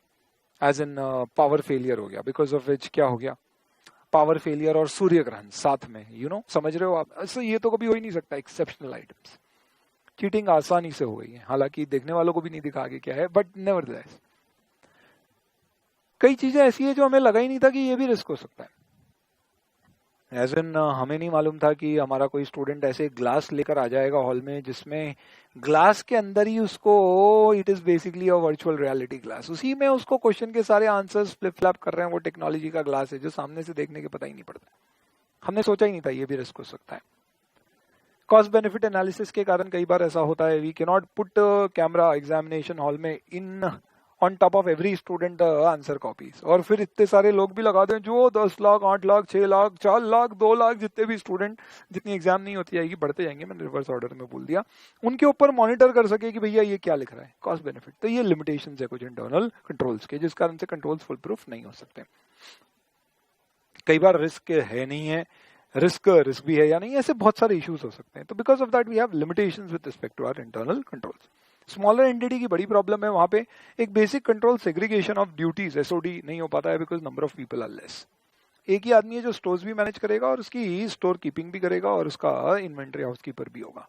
एज इन पावर फेलियर हो गया, बिकॉज ऑफ विच क्या हो गया, पावर फेलियर और सूर्य ग्रहण साथ में, समझ रहे हो आप। ऐसे ये तो कभी हो ही नहीं सकता। एक्सेप्शनल आइटम्स, चीटिंग आसानी से हो गई है, हालांकि देखने वालों को भी नहीं दिखा आगे क्या है, बट नेवरदलेस कई चीजें ऐसी है जो हमें लगा ही नहीं था कि ये भी रिस्क हो सकता है। एज इन हमें नहीं मालूम था कि हमारा कोई स्टूडेंट ऐसे ग्लास लेकर आ जाएगा हॉल में जिसमें ग्लास के अंदर ही उसको, it is basically a virtual reality glass, उसी में उसको क्वेश्चन के सारे आंसर्स फ्लिप फ्लैप कर रहे हैं। वो टेक्नोलॉजी का ग्लास है जो सामने से देखने के पता ही नहीं पड़ता। हमने सोचा ही नहीं था ये भी रिस्क हो सकता है। कॉस्ट बेनिफिट एनालिसिस के कारण कई बार ऐसा होता है, we can not put camera examination hall में in on top of every student answer copies, और फिर इतने सारे लोग भी लगा दें जो 10 लाख 8 लाख 6 लाख 4 लाख 2 लाख जितने भी स्टूडेंट, जितनी एग्जाम नहीं होती जाएगी, बढ़ते जाएंगे, मैंने रिवर्स ऑर्डर में बोल दिया, उनके ऊपर मॉनिटर कर सके कि भैया ये क्या लिख रहा है, कॉस्ट बेनिफिट। तो ये लिमिटेशन है कुछ इंटरनल कंट्रोल्स के, जिस कारण से कंट्रोल्स फुल प्रूफ नहीं हो सकते। कई बार रिस्क है नहीं है, रिस्क भी है या नहीं, ऐसे बहुत सारे इश्यूज हो सकते हैं। तो because of that we have limitations with respect to our internal controls. Smaller entity की बड़ी प्रॉब्लम है, वहां पे एक basic control segregation of duties, SOD नहीं हो पाता है because number of people are less. एक ही आदमी है जो स्टोर्स भी मैनेज करेगा और उसकी स्टोर कीपिंग भी करेगा और उसका इन्वेंट्री हाउस कीपर भी होगा,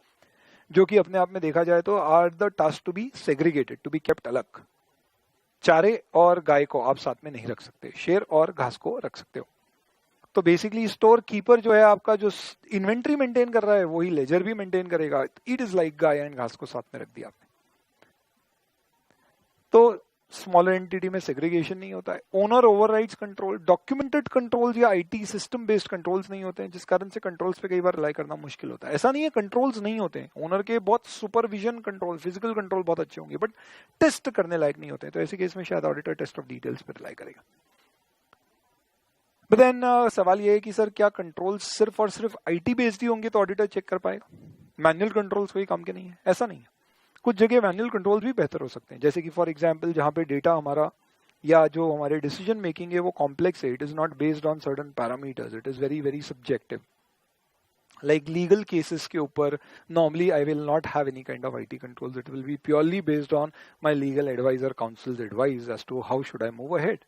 जो कि अपने आप में देखा जाए तो are the task to be segregated, to be kept अलग। चारे और गाय को आप साथ में नहीं रख सकते, शेर और घास को रख सकते हो। तो बेसिकली स्टोर कीपर जो है आपका, जो इन्वेंट्री मेंटेन कर रहा है वही लेजर भी मेंटेन करेगा। It is like guy and घास को साथ में रख दिया आपने। तो स्मॉलर एंटिटी में सेग्रीगेशन नहीं होता है। Owner overrides control, documented controls या आईटी सिस्टम बेस्ड कंट्रोल्स नहीं होते हैं, जिस कारण से कंट्रोल्स पे कई बार रिलाई करना मुश्किल होता है। ऐसा नहीं है कंट्रोल्स नहीं होते हैं, ओनर के बहुत सुपरविजन कंट्रोल, फिजिकल कंट्रोल बहुत अच्छे होंगे, बट टेस्ट करने लायक नहीं होते हैं। तो ऐसे केस में शायद ऑडिटर टेस्ट ऑफ डिटेल्स पर रिलाई करेगा। बट देन सवाल ये है कि सर क्या कंट्रोल्स सिर्फ और सिर्फ आईटी बेस्ड ही होंगे तो ऑडिटर चेक कर पाएगा? मैनुअल कंट्रोल्स कोई काम के नहीं है, ऐसा नहीं है। कुछ जगह मैनुअल कंट्रोल्स भी बेहतर हो सकते हैं, जैसे कि फॉर एग्जांपल जहां पे डेटा हमारा या जो हमारे डिसीजन मेकिंग है वो कॉम्प्लेक्स है, it is not based on certain parameters, it is very very subjective. Like legal cases के ऊपर normally I will not have any kind of IT controls, it will be purely based on my legal adviser counsel's advice as to how should I move ahead.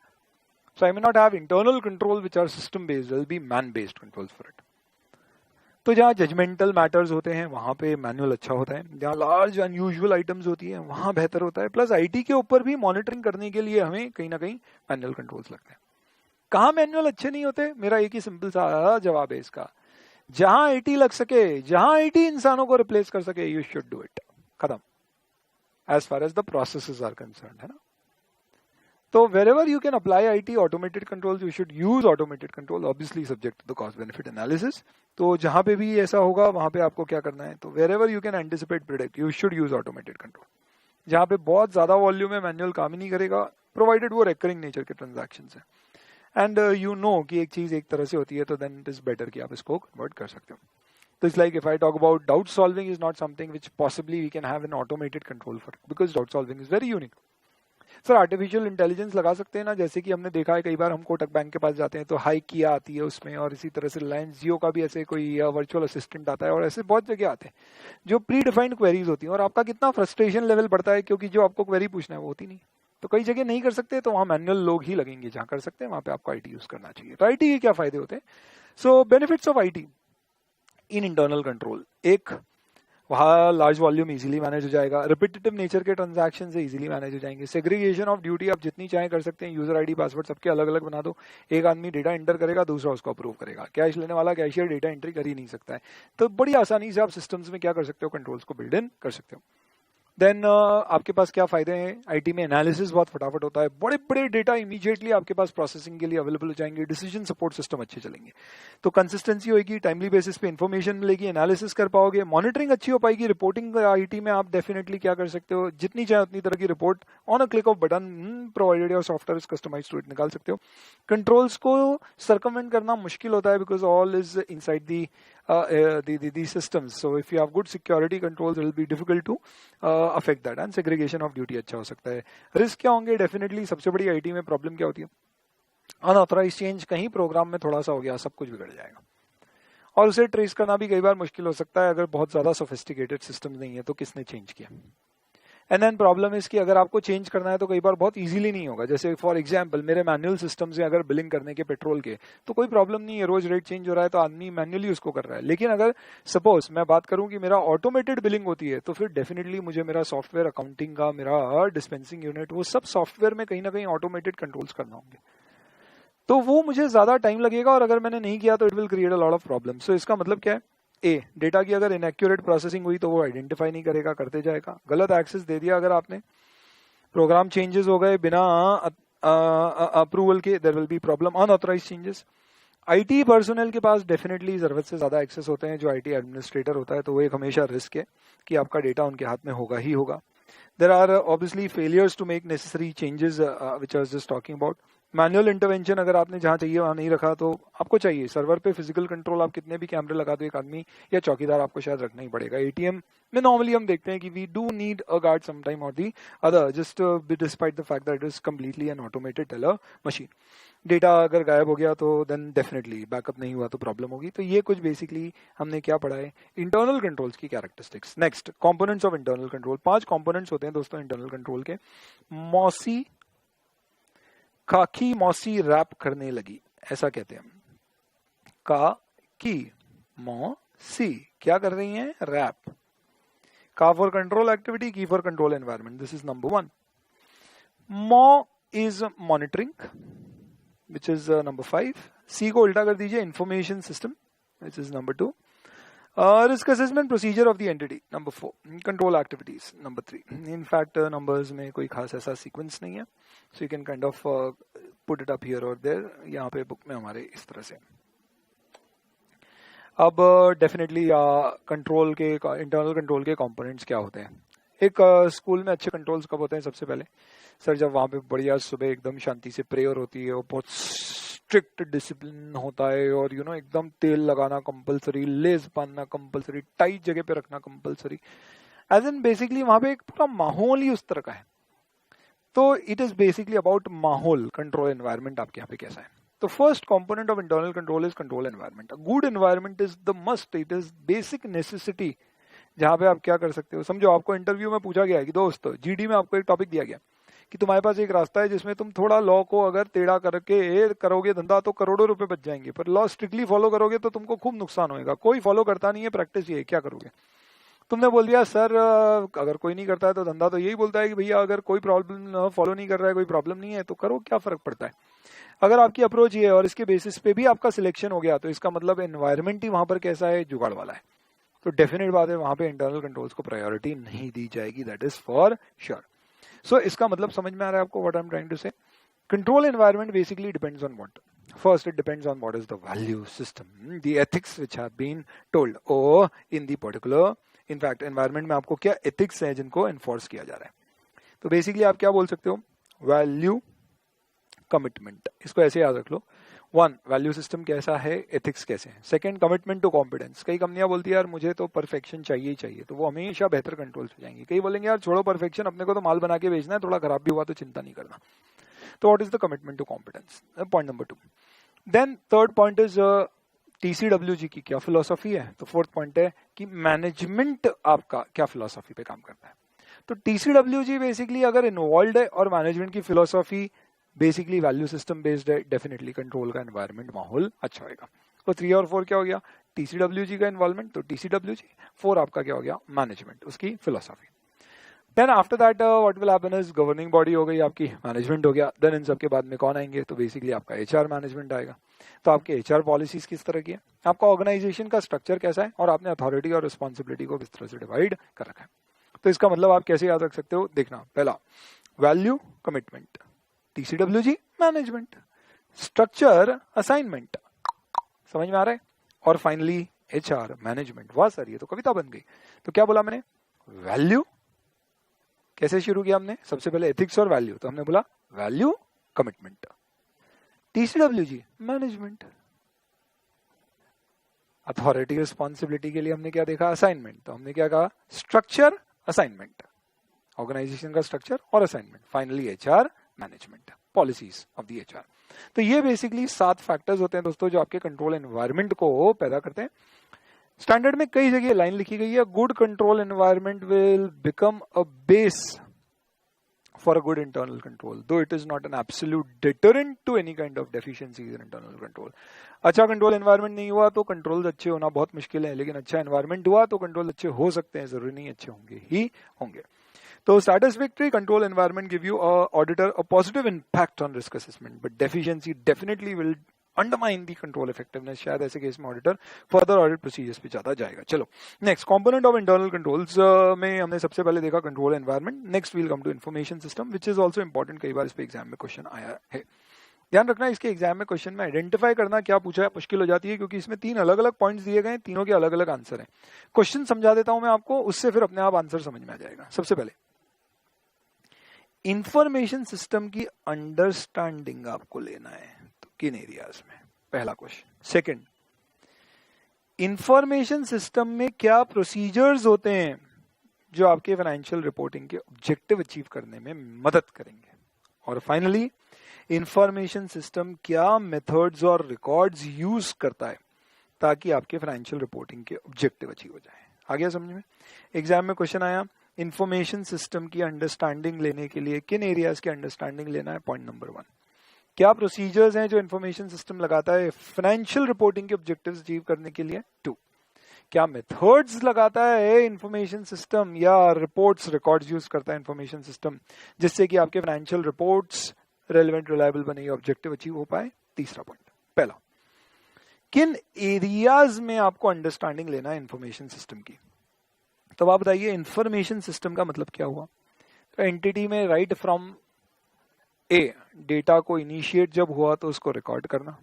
So I may not have internal control which are system based, there will be man based controls for it. तो जहाँ जजमेंटल मैटर्स होते हैं वहां पे मैनुअल अच्छा होता है, जहाँ लार्ज अनयूजुअल आइटम्स होती है वहां बेहतर होता है। प्लस आईटी के ऊपर भी मॉनिटरिंग करने के लिए हमें कहीं ना कहीं मैनुअल कंट्रोल्स लगते हैं। कहाँ मैनुअल अच्छे नहीं होते? मेरा एक ही सिंपल सा जवाब है इसका, जहां आईटी लग सके, जहां आईटी इंसानों को रिप्लेस कर सके, यू शुड डू इट। खत्म, as far as the processes are concerned, है ना। So wherever you can apply IT automated controls, you should use automated control, obviously subject to the cost benefit analysis. तो जहां पे भी ऐसा होगा वहां पे आपको क्या करना है, तो wherever you can anticipate predict, you should use automated control. जहां पे बहुत ज्यादा वॉल्यूम है मैनुअल काम ही नहीं करेगा, प्रोवाइडेड वो रेकरिंग नेचर के ट्रांजैक्शंस है एंड यू नो कि एक चीज एक तरह से होती है तो देन इट इज बेटर कि आप इसको कन्वर्ट कर सकते हो। तो it's like if I talk about doubt solving is not something which possibly we can have an automated control for, because doubt solving is very unique. Sir artificial intelligence लगा सकते हैं ना, जैसे कि हमने देखा है कई बार हम कोटक बैंक के पास जाते हैं तो हाई किया आती है उसमें, और इसी तरह से रिलायंस जियो का भी ऐसे कोई वर्चुअल असिस्टेंट आता है, और ऐसे बहुत जगह आते हैं जो प्री डिफाइंड क्वेरीज होती हैं, और आपका कितना फ्रस्ट्रेशन लेवल बढ़ता है क्योंकि जो आपको क्वेरी पूछना है वो होती नहीं। तो कई जगह नहीं कर सकते, तो वहां मैनुअल लोग ही लगेंगे, जहां कर सकते हैं वहां पे आपको आईटी यूज करना चाहिए। तो आईटी के क्या फायदे होते हैं? सो benefits of IT in internal control, एक, वहाँ लार्ज वॉल्यूम इजीली मैनेज हो जाएगा, रिपीटेटिव नेचर के ट्रांजैक्शन से इजीली मैनेज हो जाएंगे, सेग्रीगेशन ऑफ ड्यूटी आप जितनी चाहे कर सकते हैं, यूजर आईडी पासवर्ड सबके अलग अलग बना दो, एक आदमी डेटा एंटर करेगा, दूसरा उसको अप्रूव करेगा, कैश लेने वाला कैशियर डेटा एंट्री कर ही नहीं सकता है। तो बड़ी आसानी से आप सिस्टम्स में क्या कर सकते हो, कंट्रोल्स को बिल्ड इन कर सकते हो। देन आपके पास क्या फायदे हैं आईटी में? एनालिसिस बहुत फटाफट होता है, बड़े बड़े डेटा इमीडिएटली आपके पास प्रोसेसिंग के लिए अवेलेबल हो जाएंगे, डिसीजन सपोर्ट सिस्टम अच्छे चलेंगे, तो कंसिस्टेंसी होगी, टाइमली बेसिस पे इंफॉर्मेशन मिलेगी, एनालिसिस कर पाओगे, मॉनिटरिंग अच्छी हो पाएगी, रिपोर्टिंग आईटी में आप डेफिनेटली क्या कर सकते हो, जितनी चाहे उतनी तरह की report on a click of button provided your software is customised to it निकाल सकते हो। कंट्रोल्स को सर्कमवेंट करना मुश्किल होता है because all is inside the systems, so if you have good security controls it will be difficult to affect that, and segregation of duty अच्छा हो सकता है। रिस्क क्या होंगे? डेफिनेटली सबसे बड़ी आईटी में प्रॉब्लम क्या होती है, अनऑथराइज चेंज कहीं प्रोग्राम में थोड़ा सा हो गया सब कुछ बिगड़ जाएगा, और उसे ट्रेस करना भी कई बार मुश्किल हो सकता है अगर बहुत ज्यादा सोफिस्टिकेटेड सिस्टम नहीं है तो किसने चेंज किया। एंड देन प्रॉब्लम इज कि अगर आपको चेंज करना है तो कई बार बहुत इजीली नहीं होगा, जैसे फॉर एग्जांपल मेरे मैनुअल सिस्टम से अगर बिलिंग करने के पेट्रोल के तो कोई प्रॉब्लम नहीं है, रोज रेट चेंज हो रहा है तो आदमी मैनुअली उसको कर रहा है, लेकिन अगर सपोज मैं बात करूं कि मेरा ऑटोमेटेड बिलिंग होती है तो फिर डेफिनेटली मुझे मेरा सॉफ्टवेयर अकाउंटिंग का, मेरा डिस्पेंसिंग यूनिट, वो सब सॉफ्टवेयर में कहीं ना कहीं ऑटोमेटेड कंट्रोल्स करना होंगे, तो वो मुझे ज्यादा टाइम लगेगा, और अगर मैंने नहीं किया तो it will create a lot of problem. So इसका मतलब क्या है? ए, डेटा की अगर इनएक्यूरेट प्रोसेसिंग हुई तो वो आइडेंटिफाई नहीं करेगा, करते जाएगा, गलत एक्सेस दे दिया अगर आपने, प्रोग्राम चेंजेस हो गए बिना अप्रूवल के, there will be problem, unauthorised changes. IT personal के पास डेफिनेटली जरूरत से ज्यादा एक्सेस होते हैं जो आईटी एडमिनिस्ट्रेटर होता है, तो वो एक हमेशा रिस्क है कि आपका डेटा उनके हाथ में होगा ही होगा। There are obviously failures to make necessary changes which I was just talking about. Manual intervention अगर आपने जहां चाहिए वहां नहीं रखा तो आपको चाहिए सर्वर पे फिजिकल कंट्रोल, आप कितने भी कैमरे लगा दो एक आदमी या चौकीदार आपको शायद रखना ही पड़ेगा। एटीएम में नॉर्मली हम देखते हैं कि we do need a guard some time और the other, just despite the fact that it is completely an automated teller machine. Data अगर गायब हो गया तो देन डेफिनेटली बैकअप नहीं हुआ तो प्रॉब्लम होगी। तो ये कुछ बेसिकली हमने क्या पढ़ा है इंटरनल कंट्रोल्स की characteristics. Next, components of internal control. 5 components होते हैं दोस्तों इंटरनल कंट्रोल के। मौसी खाकी मौसी रैप करने लगी, ऐसा कहते हैं। का की मौसी क्या कर रही हैं? रैप। का फॉर कंट्रोल एक्टिविटी, की for control environment, this is number 1। मॉ is monitoring which is number 5. C को उल्टा कर दीजिए, information system which is number 2. Risk assessment procedure of the entity number 4. Control activities number 3. in fact numbers में कोई खास ऐसा सीक्वेंस नहीं है, so you can kind of put it up here or there. यहाँ पे बुक में हमारे इस तरह से। अब डेफिनेटली कंट्रोल के, इंटरनल कंट्रोल के कंपोनेंट्स क्या होते हैं। एक स्कूल में अच्छे कंट्रोल्स कब होते हैं? सबसे पहले सर जब वहां पे बढ़िया सुबह एकदम शांति से प्रेयर होती है और बहुत स्ट्रिक्ट डिसिप्लिन होता है, और यू नो एकदम तेल लगाना कंपलसरी, लेस बांधना कंपलसरी, टाइट जगह पे रखना कंपलसरी, एज इन बेसिकली वहां पे एक पूरा माहौल ही उस तरह का है। तो इट इज बेसिकली अबाउट माहौल, कंट्रोल एनवायरमेंट आपके यहाँ पे कैसा है। तो first component of internal control is control environment. A good environment is the must, it is basic necessity, जहां पे आप क्या कर सकते हो। समझो आपको इंटरव्यू में पूछा गया है कि दोस्त जीडी में आपको एक टॉपिक दिया गया कि तुम्हारे पास एक रास्ता है जिसमें तुम थोड़ा लॉ को अगर टेढ़ा करके करोगे धंधा तो करोड़ों रुपए बच जाएंगे, पर लॉ स्ट्रिक्टली फॉलो करोगे तो तुमको खूब नुकसान होगा। कोई फॉलो करता नहीं है, प्रैक्टिस ये है, क्या करोगे? तुमने बोल दिया सर अगर कोई नहीं करता है तो धंधा तो यही बोलता है कि भैया अगर कोई प्रॉब्लम फॉलो नहीं कर रहा है, कोई प्रॉब्लम नहीं है तो करो, क्या फर्क पड़ता है। अगर आपकी अप्रोच ये है और इसके बेसिस पे भी आपका सिलेक्शन हो गया तो इसका मतलब एनवायरमेंट ही वहां पर कैसा है, जुगाड़ वाला है। तो डेफिनेट बात है वहां पे इंटरनल कंट्रोल्स को प्रायोरिटी नहीं दी जाएगी, that is for sure. So इसका मतलब समझ में आ रहा है आपको what I am trying to say. Control environment basically depends on what? First it depends on what is the value system, the ethics which have been told oh in the particular, in fact environment में आपको क्या एथिक्स है जिनको एनफोर्स किया जा रहा है। तो बेसिकली आप क्या बोल सकते हो? वैल्यू, कमिटमेंट, इसको ऐसे याद रख लो। 1 वैल्यू सिस्टम कैसा है, एथिक्स कैसे है। 2 कमिटमेंट टू कॉम्पिटेंस। कई कंपनियां बोलती है यार मुझे तो परफेक्शन चाहिए ही चाहिए, तो वो हमेशा बेहतर कंट्रोल्स हो जाएंगे। कई बोलेंगे यार छोड़ो परफेक्शन, अपने को तो माल बना के बेचना है, थोड़ा खराब भी हुआ तो चिंता नहीं करना। तो what is the commitment to competence, point number 2। Then third point is TCWG की क्या फिलोसॉफी है। तो फोर्थ पॉइंट है कि मैनेजमेंट आपका क्या फिलोसॉफी पे काम करता है। तो TCWG बेसिकली अगर इन्वॉल्व है और मैनेजमेंट की philosophy basically value system based है, डेफिनेटली कंट्रोल का एनवायरनमेंट माहौल अच्छा होगा। तो 3 और 4 क्या हो गया, TCWG का इन्वॉल्वमेंट, तो TCWG। 4 आपका क्या हो गया, मैनेजमेंट, उसकी philosophy. Then after that what will happen is governing body हो गई आपकी, मैनेजमेंट हो गया। देन इन सबके बाद में कौन आएंगे, तो बेसिकली आपका HR मैनेजमेंट आएगा। तो आपके HR पॉलिसीज किस तरह की है, आपका ऑर्गेनाइजेशन का स्ट्रक्चर कैसा है, और आपने अथॉरिटी और रिस्पॉन्सिबिलिटी को किस तरह से डिवाइड कर रखा है। तो इसका मतलब आप कैसे याद रख सकते हो, देखना, पहला value commitment, TCWG management, structure assignment, समझ में आ रहा है, और फाइनली HR मैनेजमेंट। वाह सर, ये तो कविता बन गई। तो क्या बोला मैंने, वैल्यू कैसे शुरू किया हमने, सबसे पहले एथिक्स और वैल्यू, तो हमने बोला value commitment, TCWG management, authority responsibility के लिए हमने क्या देखा, असाइनमेंट, तो हमने क्या कहा, स्ट्रक्चर असाइनमेंट, ऑर्गेनाइजेशन का स्ट्रक्चर और assignment, finally HR management, policies of the HR। तो ये बेसिकली 7 फैक्टर्स होते हैं दोस्तों जो आपके कंट्रोल एनवायरनमेंट को पैदा करते हैं। स्टैंडर्ड में कई जगह लाइन लिखी गई है, good control environment will become a base for a good internal control, though it is not an absolute deterrent to any kind of deficiencies in internal control. अच्छा कंट्रोल एनवायरनमेंट नहीं हुआ तो कंट्रोल्स अच्छे होना बहुत मुश्किल है, लेकिन अच्छा एनवायरनमेंट हुआ तो कंट्रोल अच्छे हो सकते हैं, जरूरी नहीं अच्छे होंगे ही होंगे। तो satisfactory control environment give you auditor a positive impact on risk assessment, but deficiency definitely will undermine the control effectiveness। शायद ऐसे केस में ऑडिटर फर्दर ऑडिट प्रोसीजर्स पे ज्यादा जाएगा। चलो next component of internal controls में हमने सबसे पहले देखा control environment. Next will come to information system which is also important, कई बार इस पे एग्जाम में क्वेश्चन आया है। ध्यान रखना इसके एग्जाम में क्वेश्चन में आइडेंटिफाई करना क्या पूछा है मुश्किल हो जाती है, क्योंकि इसमें 3 अलग अलग पॉइंट्स दिए गए, तीनों के अलग अलग आंसर हैं। क्वेश्चन समझा देता हूं मैं आपको, उससे फिर अपने आप आंसर समझ में आ जाएगा। सबसे पहले इंफॉर्मेशन सिस्टम की अंडरस्टैंडिंग आपको लेना है, तो किन एरियाज में, पहला क्वेश्चन। सेकंड, इंफॉर्मेशन सिस्टम में क्या प्रोसीजर्स होते हैं जो आपके फाइनेंशियल रिपोर्टिंग के ऑब्जेक्टिव अचीव करने में मदद करेंगे। और फाइनली इंफॉर्मेशन सिस्टम क्या मेथड्स और रिकॉर्ड्स यूज करता है ताकि आपके फाइनेंशियल रिपोर्टिंग के ऑब्जेक्टिव अचीव हो जाए। आ गया समझ में। एग्जाम में क्वेश्चन आया इंफॉर्मेशन सिस्टम की अंडरस्टैंडिंग लेने के लिए किन एरियाज की अंडरस्टैंडिंग लेना है। पॉइंट नंबर 1, क्या प्रोसीजर्स हैं जो इंफॉर्मेशन सिस्टम लगाता है फाइनेंशियल रिपोर्टिंग के ऑब्जेक्टिव्स अचीव करने के लिए। 2, क्या मेथड्स लगाता है इंफॉर्मेशन सिस्टम या रिपोर्ट्स रिकॉर्ड्स यूज करता है इंफॉर्मेशन सिस्टम जिससे कि आपके फाइनेंशियल रिपोर्ट्स रेलेवेंट रिलायबल बने, ऑब्जेक्टिव अचीव हो पाए। तीसरा पॉइंट, पहला, किन एरियाज में आपको अंडरस्टैंडिंग लेना है इंफॉर्मेशन सिस्टम की। तो आप बताइए इंफॉर्मेशन सिस्टम का मतलब क्या हुआ। तो एंटिटी में राइट फ्रॉम ए डेटा को इनिशिएट जब हुआ तो उसको रिकॉर्ड करना,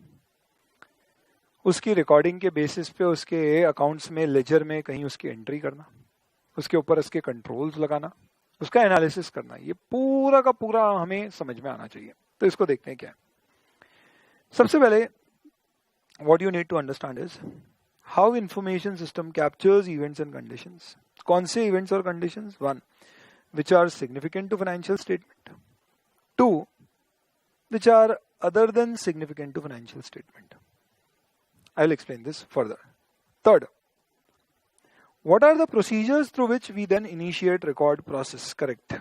उसकी रिकॉर्डिंग के बेसिस पे उसके अकाउंट्स में लेजर में कहीं उसकी एंट्री करना, उसके ऊपर उसके कंट्रोल्स लगाना, उसका एनालिसिस करना, ये पूरा का पूरा हमें समझ में आना चाहिए। तो इसको देखते हैं क्या है। सबसे पहले what you need to understand is how information system captures events and conditions. कौन से इवेंट्स और conditions. 1, which are significant to financial statement. 2, which are other than significant to financial statement. I'll explain this further. Third, what are the procedures through which we then initiate record process, correct,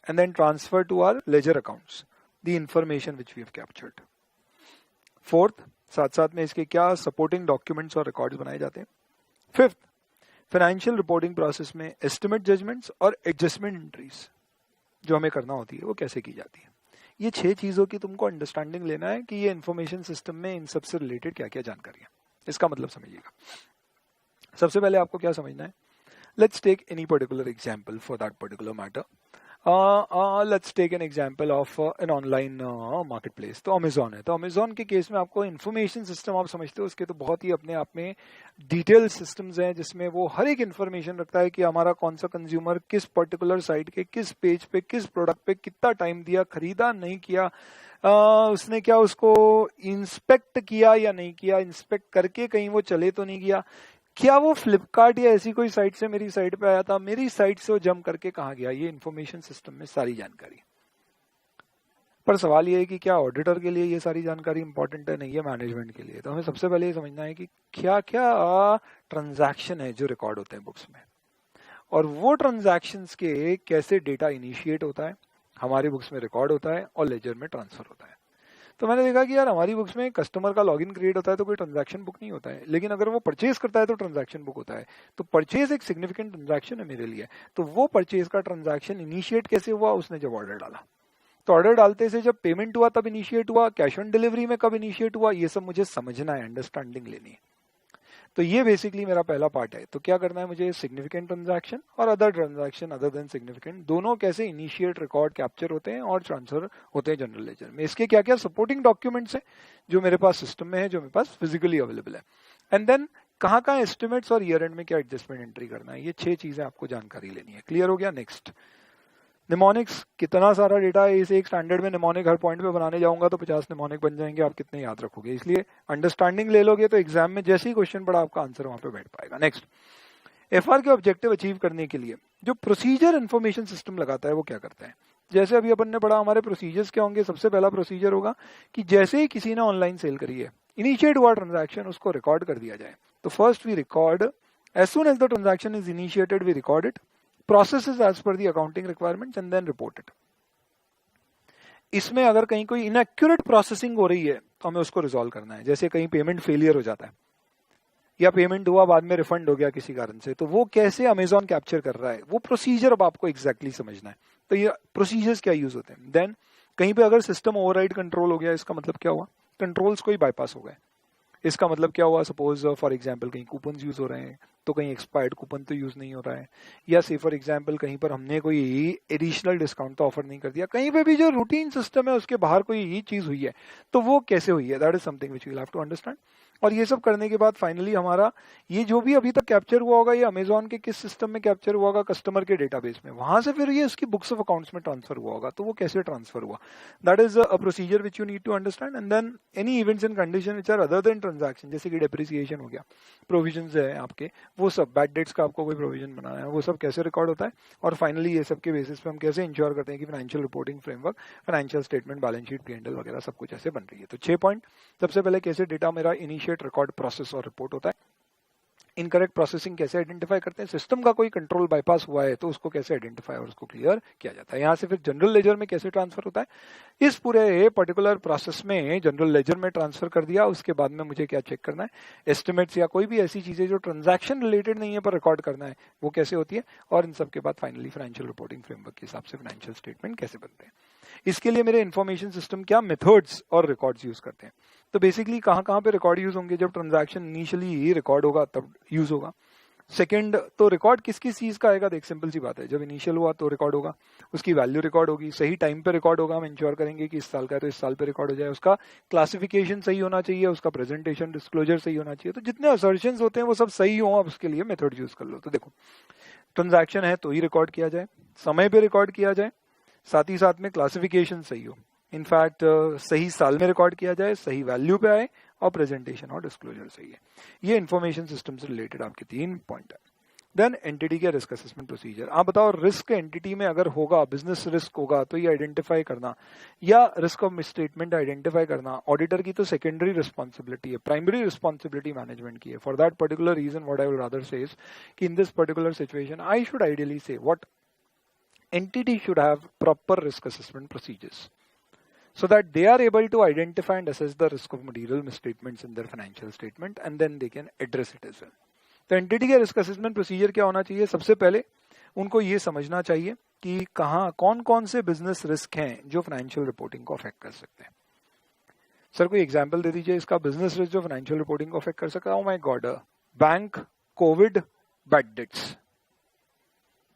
and then transfer to our ledger accounts the information which we have captured. Fourth, साथ साथ में इसके क्या supporting documents और records बनाए जाते हैं. Fifth, financial reporting process में estimate judgments और adjustment entries जो हमें करना होती है वो कैसे की जाती है। ये 6 चीजों की तुमको अंडरस्टैंडिंग लेना है कि ये इंफॉर्मेशन सिस्टम में इन सब से रिलेटेड क्या क्या जानकारी है। इसका मतलब समझिएगा। सबसे पहले आपको क्या समझना है, let's take any particular example for that particular matter. Let's take an example of an online marketplace. तो अमेजोन है, तो अमेजोन के केस में आपको इंफॉर्मेशन सिस्टम आप समझते हो उसके तो बहुत ही अपने आप में डिटेल सिस्टम्स हैं जिसमें वो हर एक इंफॉर्मेशन रखता है कि हमारा कौन सा कंज्यूमर किस पर्टिकुलर साइट के किस पेज पे किस प्रोडक्ट पे कितना टाइम दिया, खरीदा नहीं किया, उसने क्या उसको इंस्पेक्ट किया या नहीं किया, इंस्पेक्ट करके कहीं वो चले तो नहीं गया, क्या वो फ्लिपकार्ट या ऐसी कोई साइट से मेरी साइट पे आया था, मेरी साइट से वो जंप करके कहाँ गया। ये इंफॉर्मेशन सिस्टम में सारी जानकारी। पर सवाल ये है कि क्या ऑडिटर के लिए ये सारी जानकारी इंपॉर्टेंट है, नहीं है मैनेजमेंट के लिए। तो हमें सबसे पहले ये समझना है कि क्या क्या ट्रांजैक्शन है जो रिकॉर्ड होते हैं बुक्स में, और वो ट्रांजैक्शंस के कैसे डेटा इनिशिएट होता है, हमारी बुक्स में रिकॉर्ड होता है और लेजर में ट्रांसफर होता है। तो मैंने देखा कि यार हमारी बुक्स में कस्टमर का लॉगिन क्रिएट होता है तो कोई ट्रांजैक्शन बुक नहीं होता है, लेकिन अगर वो परचेज करता है तो ट्रांजैक्शन बुक होता है। तो परचेज एक सिग्निफिकेंट ट्रांजैक्शन है मेरे लिए, तो वो परचेज का ट्रांजैक्शन इनिशिएट कैसे हुआ, उसने जब ऑर्डर डाला, तो ऑर्डर डालते से जब पेमेंट हुआ तब इनिशिएट हुआ, कैश ऑन डिलीवरी में कब इनिशिएट हुआ, ये सब मुझे समझना है, अंडरस्टैंडिंग लेनी है। तो ये बेसिकली मेरा पहला पार्ट है। तो क्या करना है मुझे, सिग्निफिकेंट ट्रांजैक्शन और other transaction other than significant, दोनों कैसे इनिशिएट, रिकॉर्ड, कैप्चर होते हैं और ट्रांसफर होते हैं जनरल लेजर में। इसके क्या क्या सपोर्टिंग डॉक्यूमेंट्स हैं जो मेरे पास सिस्टम में है, जो मेरे पास फिजिकली अवेलेबल है, एंड देन कहाँ कहाँ एस्टिमेट्स और ईयर एंड में क्या एडजस्टमेंट एंट्री करना है। ये 6 चीजें आपको जानकारी लेनी है। क्लियर हो गया। नेक्स्ट, निमोनिक्स, कितना सारा डेटा है इस एक स्टैंडर्ड में। निमोनिक हर पॉइंट पे बनाने जाऊंगा तो 50 निमोनिक बन जाएंगे, आप कितने याद रखोगे, इसलिए अंडरस्टैंडिंग ले लोगे तो एग्जाम में जैसे ही क्वेश्चन पड़ा आपका आंसर वहां पे बैठ पाएगा। नेक्स्ट, एफआर के ऑब्जेक्टिव अचीव करने के लिए जो प्रोसीजर इंफॉर्मेशन सिस्टम लगाता है वो क्या करता है। जैसे अभी अपन ने पढ़ा, हमारे प्रोसीजर्स क्या होंगे। सबसे पहला प्रोसीजर होगा कि जैसे ही किसी ने ऑनलाइन सेल करी है, इनिशिएट हुआ ट्रांजैक्शन, उसको रिकॉर्ड कर दिया जाए। तो first we record, as soon as the transaction is initiated we record it, processes as per the accounting requirements and then report it. इसमें अगर कहीं कोई inaccurate processing हो रही है तो हमें उसको रिजॉल्व करना है। जैसे कहीं पेमेंट फेलियर हो जाता है या पेमेंट हुआ बाद में रिफंड हो गया किसी कारण से, तो वो कैसे अमेजॉन कैप्चर कर रहा है, वो प्रोसीजर अब आपको एग्जैक्टली समझना है। तो ये प्रोसीजर्स क्या यूज होते हैं। देन कहीं पे अगर सिस्टम ओवरराइड कंट्रोल हो गया, इसका मतलब क्या हुआ, कंट्रोल्स कोई बाईपास हो गए। इसका मतलब क्या हुआ, सपोज फॉर एग्जांपल कहीं कूपन यूज हो रहे हैं तो कहीं एक्सपायर्ड कूपन तो यूज नहीं हो रहा है, या से फॉर एग्जांपल कहीं पर हमने कोई एडिशनल डिस्काउंट तो ऑफर नहीं कर दिया, कहीं पे भी जो रूटीन सिस्टम है उसके बाहर कोई ही चीज हुई है, तो वो कैसे हुई है, that is something which we will have to understand. और ये सब करने के बाद फाइनली हमारा ये जो भी अभी तक कैप्चर हुआ होगा, ये अमेजॉन के किस सिस्टम में कैप्चर हुआ होगा, कस्टमर के डेटाबेस में, वहां से फिर ये उसकी बुक्स ऑफ अकाउंट्स में ट्रांसफर हुआ होगा, तो वो कैसे ट्रांसफर हुआ, that is a procedure which you need to understand. And then any events and condition which are other than transaction, जैसे कि डेप्रिसिएशन हो गया, प्रोविजन है आपके, वो सब बैड डेट्स का आपको कोई प्रोविजन बनाना है, वो सब कैसे रिकॉर्ड होता है। और फाइनली ये सब के बेसिस पे हम कैसे इंश्योर करते हैं कि financial reporting framework, financial statement, balance sheet, P&L वगैरह सब कुछ ऐसे बन रही है। तो 6 पॉइंट। सबसे पहले कैसे डेटा मेरा इनिशिएट, रिकॉर्ड, प्रोसेस और रिपोर्ट होता है। इनकरेक्ट प्रोसेसिंग कैसे आइडेंटिफाई करते हैं, सिस्टम का कोई कंट्रोल बाईपास हुआ है तो उसको कैसे आइडेंटिफाई और उसको क्लियर किया जाता है। यहां से फिर जनरल लेजर में कैसे ट्रांसफर होता है, इस पूरे पर्टिकुलर प्रोसेस में जनरल लेजर में ट्रांसफर कर दिया, उसके बाद में मुझे क्या चेक करना है, एस्टिमेट्स या कोई भी ऐसी चीजें जो ट्रांजैक्शन रिलेटेड नहीं है पर रिकॉर्ड करना है, वो कैसे होती है। और इन सब के बाद फाइनली फाइनेंशियल रिपोर्टिंग फ्रेमवर्क के हिसाब से फाइनेंशियल स्टेटमेंट कैसे बनते हैं। इसके लिए मेरे इंफॉर्मेशन सिस्टम क्या मेथड्स और रिकॉर्ड्स यूज करते हैं। तो बेसिकली कहां कहां पे रिकॉर्ड यूज होंगे, जब ट्रांजैक्शन इनिशियली ही रिकॉर्ड होगा तब यूज होगा। सेकंड, तो रिकॉर्ड किस किस चीज का आएगा, देख सिंपल सी बात है, जब इनिशियल हुआ तो रिकॉर्ड होगा, उसकी वैल्यू रिकॉर्ड होगी, सही टाइम पे रिकॉर्ड होगा, हम इंश्योर करेंगे कि इस साल का है तो इस साल पे रिकॉर्ड हो जाए, उसका क्लासिफिकेशन सही होना चाहिए, उसका प्रेजेंटेशन डिस्क्लोजर सही होना चाहिए, तो जितने असर्शंस होते हैं वो सब सही हो, अब उसके लिए मेथड यूज कर लो। तो देखो, ट्रांजैक्शन है तो ही रिकॉर्ड किया जाए, समय पे रिकॉर्ड किया जाए, साथ ही साथ में क्लासिफिकेशन सही हो, इनफैक्ट सही साल में रिकॉर्ड किया जाए, सही वैल्यू पे आए और प्रेजेंटेशन और डिस्क्लोजर सही है। ये इंफॉर्मेशन सिस्टम से रिलेटेड आपके 3 पॉइंट है। देन एंटिटी के रिस्क असेसमेंट प्रोसीजर, आप बताओ रिस्क एंटिटी में अगर होगा, बिजनेस रिस्क होगा तो ये आइडेंटिफाई करना या रिस्क ऑफ मिसस्टेटमेंट आइडेंटिफाई करना ऑडिटर की तो सेकेंडरी रिस्पॉन्सिबिलिटी है, प्राइमरी रिस्पॉन्सिबिलिटी मैनेजमेंट की है। For that particular reason what I would rather say is कि in this particular situation I should ideally say what entity should have proper risk assessment procedures so that they are able to identify and assess the risk of material misstatements in their financial statement and then they can address it as well. तो एंटिटी के रिस्क असेसमेंट प्रोसीजर क्या होना चाहिए, सबसे पहले उनको ये समझना चाहिए कि कहाँ कौन कौन से बिजनेस रिस्क हैं जो फाइनेंशियल रिपोर्टिंग को अफेक्ट कर सकते हैं। सर कोई एग्जांपल दे दीजिए इसका, बिजनेस रिस्क जो फाइनेंशियल रिपोर्टिंग को अफेक्ट कर सकता है। My God, bank, Covid, bad debts,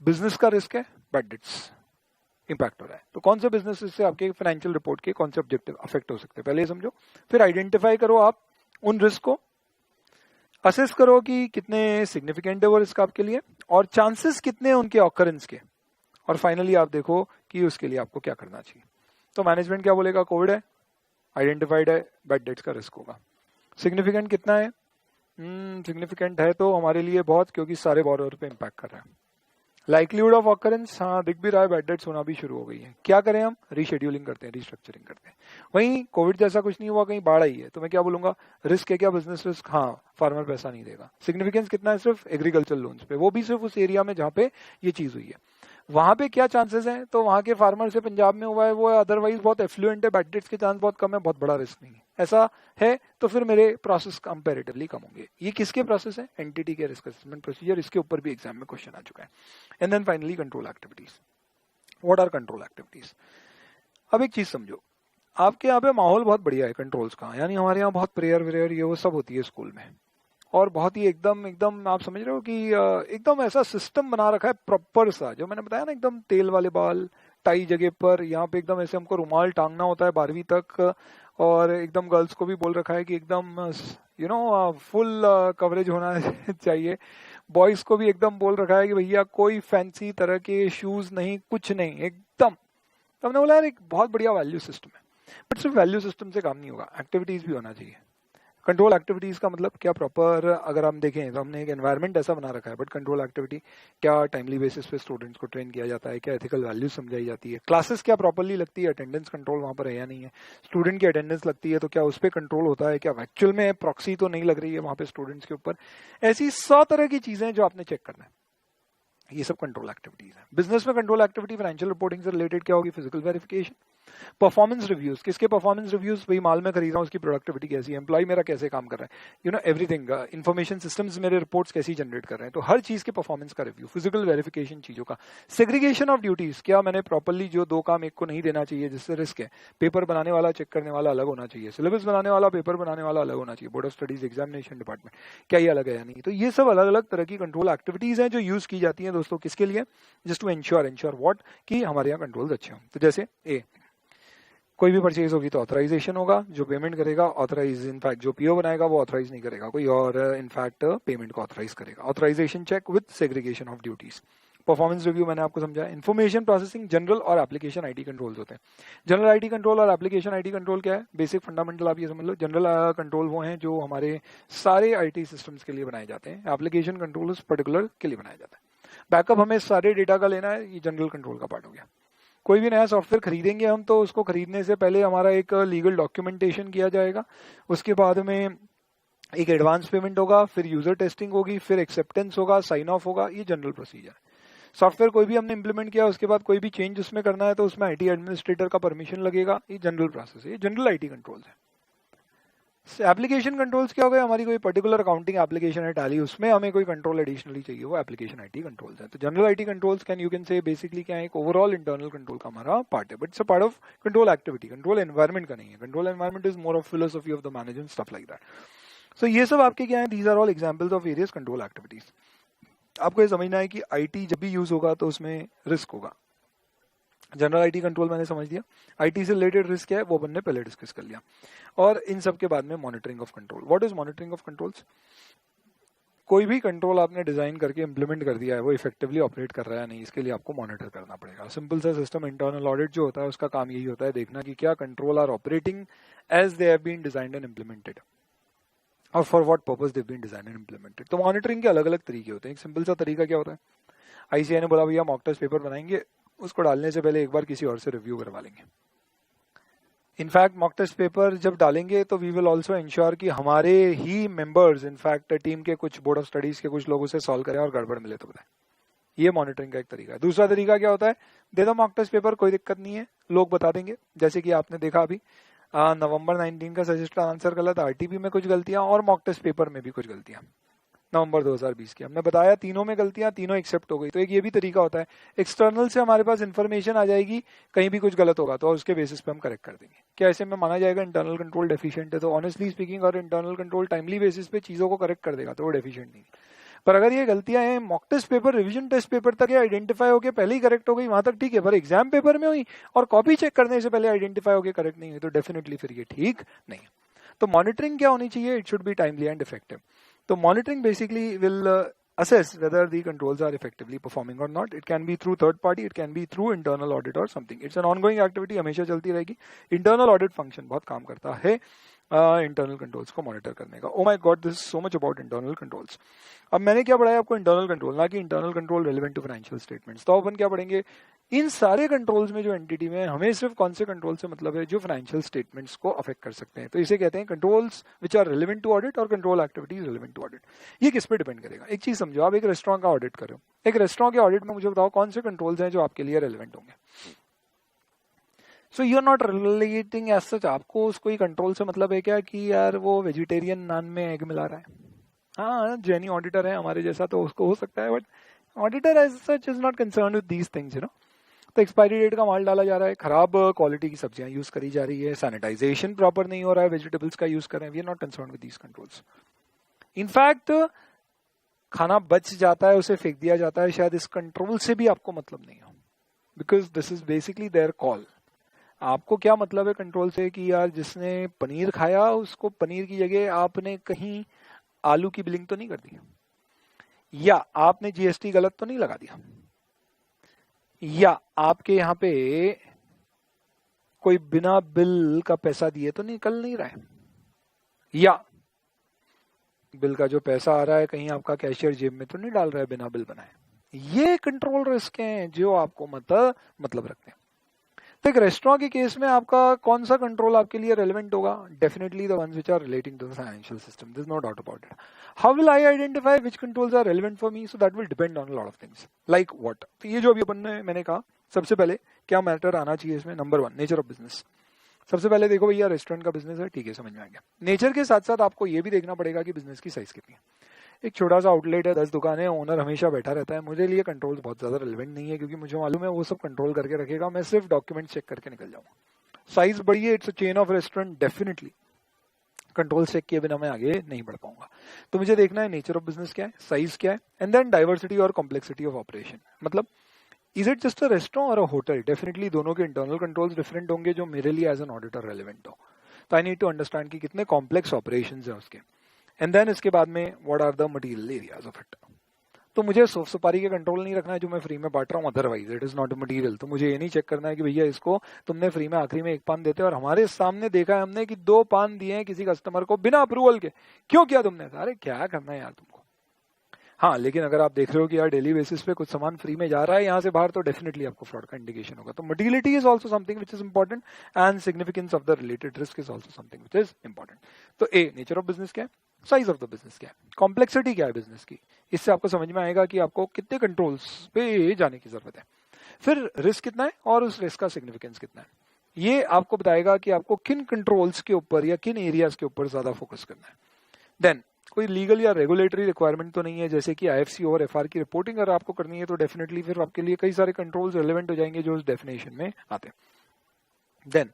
business का रिस्क है, बैड डेट्स इंपैक्ट हो रहा है, तो कौन से बिजनेस से आपके फाइनेंशियल रिपोर्ट के कौन से ऑब्जेक्टिव अफेक्ट हो सकते हैं, पहले ये समझो। फिर आइडेंटिफाई करो आप उन रिस्क को, असेस करो कि कितने सिग्निफिकेंट है वो रिस्क आपके लिए और चांसेस कितने हैं उनके ऑकरेंस के, और फाइनली आप देखो कि उसके लिए आपको क्या करना चाहिए। तो मैनेजमेंट क्या बोलेगा, कोविड है, आइडेंटिफाइड है, बैड डेट्स का रिस्क होगा। सिग्निफिकेंट कितना है, सिग्निफिकेंट है तो हमारे लिए बहुत, क्योंकि सारे बोरोवर पे इंपैक्ट कर रहा है। लाइक्लीहुड ऑफ ऑकरेंस, हाँ दिख भी रहा है, बैड डेट्स होना भी शुरू हो गई है। क्या करें हम? रीशेड्यूलिंग करते हैं, रिस्ट्रक्चरिंग करते हैं। वहीं कोविड जैसा कुछ नहीं हुआ, कहीं बाढ़ आई है, तो मैं क्या बोलूंगा? रिस्क है क्या? बिजनेस रिस्क, हाँ फार्मर पैसा नहीं देगा। सिग्निफिकेंस कितना है? सिर्फ एग्रीकल्चर लोन्स पे, वो भी सिर्फ उस एरिया में जहाँ पे ये चीज हुई है। वहां पे क्या चांसेस हैं? तो वहां के फार्मर से पंजाब में हुआ है, वो अदरवाइज बहुत एफ्लुएंट है, बैड डेट्स के चांस बहुत कम है, बहुत बड़ा रिस्क नहीं है, ऐसा है, तो फिर मेरे प्रोसेस कंपैरेटिवली कम होंगे। ये किसके प्रोसेस है? एंटिटी के रिस्क असेसमेंट प्रोसीजर। इसके ऊपर भी एग्जाम में क्वेश्चन आ चुका है। And then finally control activities. What are control activities? अब एक चीज समझो, आपके यहाँ पे माहौल बहुत बढ़िया है कंट्रोल्स का, यानी हमारे यहाँ बहुत प्रेयर वेयर ये वो सब होती है स्कूल में, और बहुत ही एकदम एकदम आप समझ रहे हो कि एकदम ऐसा सिस्टम बना रखा है प्रॉपर सा, जो मैंने बताया ना, एकदम तेल वाले बाल, टाई जगह पर, यहाँ पे एकदम ऐसे हमको रुमाल टांगना होता है 12वीं तक, और एकदम गर्ल्स को भी बोल रखा है कि एकदम फुल कवरेज होना चाहिए। बॉयज को भी एकदम बोल रखा है कि भैया कोई फैंसी तरह के शूज नहीं, कुछ नहीं, एकदम। तो हमने बोला यार एक बहुत बढ़िया वैल्यू सिस्टम है, बट सिर्फ वैल्यू सिस्टम से काम नहीं होगा, एक्टिविटीज भी होना चाहिए। कंट्रोल एक्टिविटीज का मतलब क्या? प्रॉपर अगर हम देखें तो हमने एक एनवायरनमेंट ऐसा बना रखा है, बट कंट्रोल एक्टिविटी क्या? टाइमली बेसिस पे स्टूडेंट्स को ट्रेन किया जाता है, क्या एथिकल वैल्यूज समझाई जाती है, क्लासेस क्या प्रॉपरली लगती है, अटेंडेंस कंट्रोल वहां पर है या नहीं है, स्टूडेंट की अटेंडेंस लगती है तो क्या उस पर कंट्रोल होता है, क्या एक्चुअल में प्रॉक्सी तो नहीं लग रही है वहां पे स्टूडेंट्स के ऊपर। ऐसी 100 तरह की चीजें जो आपने चेक करना है, ये सब कंट्रोल एक्टिविटीज है। बिजनेस में कंट्रोल एक्टिविटी फाइनेंशियल रिपोर्टिंग से रिलेटेड क्या होगी? Physical verification, performance reviews. किसके परफॉर्मेंस रिव्यूज? भाई माल में खरीद रहा हूँ, उसकी प्रोडक्टिविटी कैसी है, एम्प्लॉय मेरा कैसे काम कर रहा है, एवरीथिंग, इंफॉर्मेशन सिस्टम्स मेरे रिपोर्ट्स कैसी जनरेट कर रहे हैं, तो हर चीज के परफॉर्मेंस का रिव्यू, फिजिकल वेरिफिकेशन चीजों का। सेग्रीगेशन ऑफ ड्यूटीज, क्या मैंने प्रॉपरली जो 2 काम एक को नहीं देना चाहिए जिससे रिस्क है, पेपर बनाने वाला चेक करने वाला अलग होना चाहिए, सिलेबस बनाने वाला पेपर बनाने वाला अलग होना चाहिए, board of studies examination department, क्या ये अलग है या नहीं। तो ये सब अलग अलग तरह की कंट्रोल एक्टिविटीज हैं जो यूज की जाती हैं दोस्तों, किसके लिए? जस्ट टू इंश्योर व्हाट, कि हमारे यहाँ कंट्रोल्स अच्छे हों। तो जैसे कोई भी परचेज होगी तो ऑथराइजेशन होगा, जो पेमेंट करेगा ऑथराइज, इनफैक्ट जो पीओ बनाएगा वो ऑथराइज नहीं करेगा, कोई और इनफैक्ट पेमेंट को ऑथराइज करेगा। Authorisation check with segregation of duties. Performance review मैंने आपको समझाया। इन्फॉर्मेशन प्रोसेसिंग, जनरल और एप्लीकेशन आईटी कंट्रोल्स होते हैं। जनरल आईटी कंट्रोल और एप्लीकेशन आईटी कंट्रोल क्या है? बेसिक फंडामेंटल आप ये समझ लो। जनरल कंट्रोल वो हैं जो हमारे सारे आईटी सिस्टम्स के लिए बनाए जाते हैं, एप्लीकेशन कंट्रोल उस पर्टिकुलर के लिए बनाया जाता है। बैकअप हमें सारे डेटा का लेना है, ये जनरल कंट्रोल का पार्ट हो गया। कोई भी नया सॉफ्टवेयर खरीदेंगे हम, तो उसको खरीदने से पहले हमारा एक लीगल डॉक्यूमेंटेशन किया जाएगा, उसके बाद में एक एडवांस पेमेंट होगा, फिर यूजर टेस्टिंग होगी, फिर एक्सेप्टेंस होगा, साइन ऑफ होगा, ये जनरल प्रोसीजर है। सॉफ्टवेयर कोई भी हमने इंप्लीमेंट किया, उसके बाद कोई भी चेंज उसमें करना है तो उसमें आईटी एडमिनिस्ट्रेटर का परमिशन लगेगा, ये जनरल प्रोसेस है, ये जनरल आईटी कंट्रोल्स है। एप्लीकेशन कंट्रोल्स क्या हो गए? हमारी कोई पर्टिकुलर अकाउंटिंग एप्लीकेशन है टैली, उसमें हमें कोई कंट्रोल एडिशनली चाहिए, वो एप्लीकेशन आईटी कंट्रोल्स है। तो general IT controls you can say basically क्या है? एक ओवरऑल इंटरनल कंट्रोल का हमारा पार्ट है, but it's a part of control activity. Control environment का नहीं है। Control environment is more of philosophy of the management, stuff like that. So ये सब आपके क्या है? These are all examples of various control activities. आपको ये समझना है कि आईटी जब भी यूज होगा तो उसमें रिस्क होगा। जनरल आईटी कंट्रोल मैंने समझ दिया, आईटी से रिलेटेड रिस्क है वो अपन ने पहले डिस्कस कर लिया, और इन सब के बाद में monitoring of control. What is monitoring of controls? कोई भी कंट्रोल आपने डिजाइन करके इंप्लीमेंट कर दिया है, वो इफेक्टिवली ऑपरेट कर रहा है नहीं, इसके लिए आपको मॉनिटर करना पड़ेगा। सिंपल सा सिस्टम, इंटरनल ऑडिट जो होता है उसका काम यही होता है, देखना कि क्या control are operating as they have been designed and implemented, और for what purpose they have been designed and implemented. तो मॉनिटरिंग के अलग अलग तरीके होते हैं। एक सिंपल सा तरीका क्या होता है? आईसीआई ने बोला भैया मॉक टेस्ट पेपर बनाएंगे, उसको डालने से पहले एक बार किसी और से रिव्यू करवा लेंगे। इनफैक्ट मॉक टेस्ट पेपर जब डालेंगे तो वी विल आल्सो इंश्योर कि हमारे ही मेंबर्स, इनफैक्ट टीम के कुछ बोर्ड ऑफ स्टडीज के कुछ लोगों से सॉल्व करें और गड़बड़ मिले तो बताएं। ये मॉनिटरिंग का एक तरीका है। दूसरा तरीका क्या होता है? दे दो मॉक टेस्ट पेपर, कोई दिक्कत नहीं है, लोग बता देंगे। जैसे कि आपने देखा अभी नवंबर 19 का सजेस्टेड आंसर गलत, आरटीपी में कुछ गलतियां और मॉक टेस्ट पेपर में भी कुछ गलतियां नवंबर 2020 की, हमने बताया तीनों में गलतियां, तीनों एक्सेप्ट हो गई। तो एक ये भी तरीका होता है, एक्सटर्नल से हमारे पास इन्फॉर्मेशन आ जाएगी, कहीं भी कुछ गलत होगा तो उसके बेसिस पे हम करेक्ट कर देंगे। क्या ऐसे में माना जाएगा इंटरनल कंट्रोल डेफिशिएंट है? तो ऑनेस्टली स्पीकिंग, और इंटरनल कंट्रोल टाइमली बेसिस पे चीजों को करेक्ट कर देगा तो वो डेफिशिएंट नहीं। पर अगर ये गलतियां हैं mock test paper, revision test paper तक आइडेंटिफाई होकर पहले ही करेक्ट हो गई, वहां तक ठीक है, पर एग्जाम पेपर में हुई और कॉपी चेक करने से पहले आइडेंटिफाई होकर करेक्ट नहीं हुई तो डेफिनेटली फिर ये ठीक नहीं। तो मॉनिटरिंग क्या होनी चाहिए? It should be timely and effective. So monitoring basically will assess whether the controls are effectively performing or not. It can be through third party, it can be through internal audit or something. It's an ongoing activity, हमेशा चलती रहेगी। Internal audit function बहुत काम करता है इंटरनल कंट्रोल्स को मॉनिटर करने का। Oh my God, this is so much about internal controls. अब मैंने क्या पढ़ाया आपको, इंटरनल कंट्रोल, ना कि internal control relevant to financial statements. तो अपन क्या पढ़ेंगे, इन सारे कंट्रोल्स में जो एंटिटी में हमें सिर्फ कौन से कंट्रोल से मतलब है, जो फाइनेंशियल स्टेटमेंट्स को अफेक्ट कर सकते हैं। तो इसे कहते हैं controls which are relevant to audit और control activities relevant to audit. ये किस पे डिपेंड करेगा, एक चीज समझो, आप एक रेस्टोरेंट का ऑडिट कर रहे हो, एक रेस्टोरेंट के ऑडिट में मुझे बताओ कौन से कंट्रोल्स हैं जो आपके लिए रेलेवेंट होंगे। So you are not relating as such, आपको उस कोई कंट्रोल से मतलब है क्या कि यार वो वेजिटेरियन नान में एग मिला रहा है, हाँ जैनी ऑडिटर है हमारे जैसा तो उसको हो सकता है, but auditor as such is not concern with these things, you know. तो एक्सपायरी डेट का माल डाला जा रहा है, खराब क्वालिटी की सब्जियां यूज करी जा रही है, सैनिटाइजेशन प्रॉपर नहीं हो रहा है, वेजिटेबल्स का यूज कर रहे हैं, we are not concern with these controls. In fact खाना बच जाता है, उसे फेंक दिया जाता है, शायद इस कंट्रोल से भी आपको मतलब नहीं हो, because this is basically their call. आपको क्या मतलब है कंट्रोल से कि यार जिसने पनीर खाया उसको पनीर की जगह आपने कहीं आलू की बिलिंग तो नहीं कर दी, या आपने जीएसटी गलत तो नहीं लगा दिया, या आपके यहाँ पे कोई बिना बिल का पैसा दिए तो निकल नहीं रहा है, या बिल का जो पैसा आ रहा है कहीं आपका कैशियर जेब में तो नहीं डाल रहा है बिना बिल बनाए। ये कंट्रोल रिस्क हैं जो आपको मतलब रखते हैं। तो एक रेस्टोरेंट के केस में आपका कौन सा कंट्रोल आपके लिए रेलेवेंट होगा, definitely the ones which are relating to the financial system, there is no doubt about it. How will I identify which controls are relevant for me, so that will depend on a lot of things like what. तो ये जो अभी अपन ने मैंने कहा, सबसे पहले क्या मैटर आना चाहिए इसमें, नंबर 1 नेचर ऑफ बिजनेस। सबसे पहले देखो भैया रेस्टोरेंट का बिजनेस है, ठीक है समझ में आ गया। नेचर के साथ साथ आपको ये भी देखना पड़ेगा कि बिजनेस की साइज कितनी है। एक छोटा सा आउटलेट है, 10 दुकानें, ओनर हमेशा बैठा रहता है, मुझे लिए कंट्रोल बहुत ज्यादा रिलेवेंट नहीं है, क्योंकि मुझे मालूम है वो सब कंट्रोल करके रखेगा, मैं सिर्फ डॉक्यूमेंट चेक करके निकल जाऊंगा। साइज बड़ी है, it's a chain of restaurant, definitely control check किए बिना मैं आगे नहीं बढ़ पाऊंगा। तो मुझे देखना है नेचर ऑफ बिजनेस क्या है, साइज क्या है, एंड देन डाइवर्सिटी और कॉम्प्लेक्सिटी ऑफ ऑपरेशन। मतलब is it just a restaurant और अ होटल, डेफिनेटली दोनों के इंटरनल कंट्रोल्स डिफरेंट होंगे जो मेरे लिए एज एन ऑडिटर रेलेवेंट हो। तो आई नीड टू अंडरस्टैंड कि कितने कॉम्प्लेक्स ऑपरेशंस है उसके, एंड देन इसके बाद में what are the material areas of it. तो मुझे सोप सुपारी के कंट्रोल नहीं रखना है जो मैं फ्री में बांट रहा हूँ, otherwise it is not a material. तो मुझे ये नहीं चेक करना है कि भैया इसको तुमने फ्री में आखिरी में 1 पान देते और हमारे सामने देखा है हमने कि 2 पान दिए हैं किसी कस्टमर को बिना अप्रूवल के, क्यों किया तुमने? अरे क्या करना है यार तुमको। हाँ, लेकिन अगर आप देख रहे हो कि यार डेली बेसिस पे कुछ सामान फ्री में जा रहा है यहाँ से बाहर, तो डेफिनेटली आपको फ्रॉड का इंडिकेशन होगा। तो materiality is also something which is important, and significance of the related risk is also something which is important. तो ए नेचर ऑफ बिजनेस क्या है, साइज ऑफ द बिजनेस क्या है, कॉम्प्लेक्सिटी क्या है बिजनेस की, इससे आपको समझ में आएगा कि आपको कितने कंट्रोल्स पे जाने की जरूरत है। फिर रिस्क कितना है और उस रिस्क का सिग्निफिकेंस कितना है, ये आपको बताएगा कि आपको किन कंट्रोल्स के ऊपर या किन एरियाज के ऊपर ज्यादा फोकस करना है। देन कोई लीगल या रेगुलेटरी रिक्वायरमेंट तो नहीं है, जैसे कि आईएफसी और एफआर की रिपोर्टिंग अगर आपको करनी है तो डेफिनेटली फिर आपके लिए कई सारे कंट्रोल्स रिलेवेंट हो जाएंगे जो उस डेफिनेशन में आते हैं। देन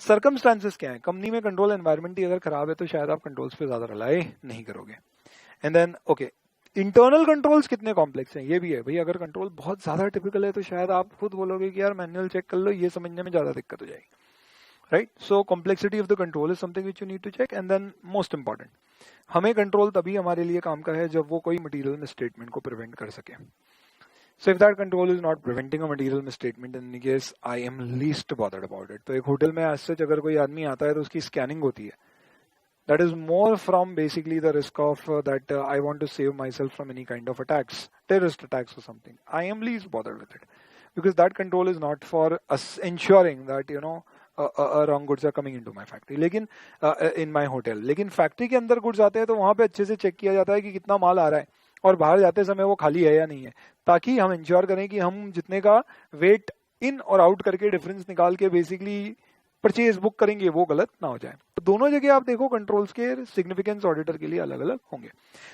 सर्कमस्टांसेस क्या है, कंपनी में कंट्रोल एनवायरमेंट ही अगर खराब है तो शायद आप कंट्रोल्स पे ज्यादा रिलाई नहीं करोगे। And then okay, internal controls कितने कॉम्प्लेक्स हैं ये भी है भाई। अगर कंट्रोल बहुत ज्यादा टिपिकल है तो शायद आप खुद बोलोगे कि यार मैनुअल चेक कर लो, ये समझने में ज्यादा दिक्कत हो जाएगी, right. So complexity of the control is something which you need to check. And then most important, हमें कंट्रोल तभी हमारे लिए काम का है जब वो कोई मटेरियल मिसस्टेटमेंट को प्रिवेंट कर सके। So if that control is not preventing a material misstatement, in any case I am least bothered about it. तो एक होटल में आज सच अगर कोई आदमी आता है तो उसकी स्कैनिंग होती है, that is more from basically the risk of that I want to save myself from any kind of attacks, terrorist attacks or something. I am least bothered with it because that control is not for us ensuring that you know wrong goods are coming into my factory, लेकिन in my hotel, लेकिन फैक्ट्री के अंदर गुड्स आते हैं तो वहां पे अच्छे से चेक किया जाता है कि कितना माल आ रहा है और बाहर जाते समय वो खाली है या नहीं है, ताकि हम इंश्योर करें कि हम जितने का वेट इन और आउट करके डिफरेंस निकाल के बेसिकली परचेज बुक करेंगे वो गलत ना हो जाए। तो दोनों जगह आप देखो कंट्रोल्स के सिग्निफिकेंस ऑडिटर के लिए अलग अलग होंगे।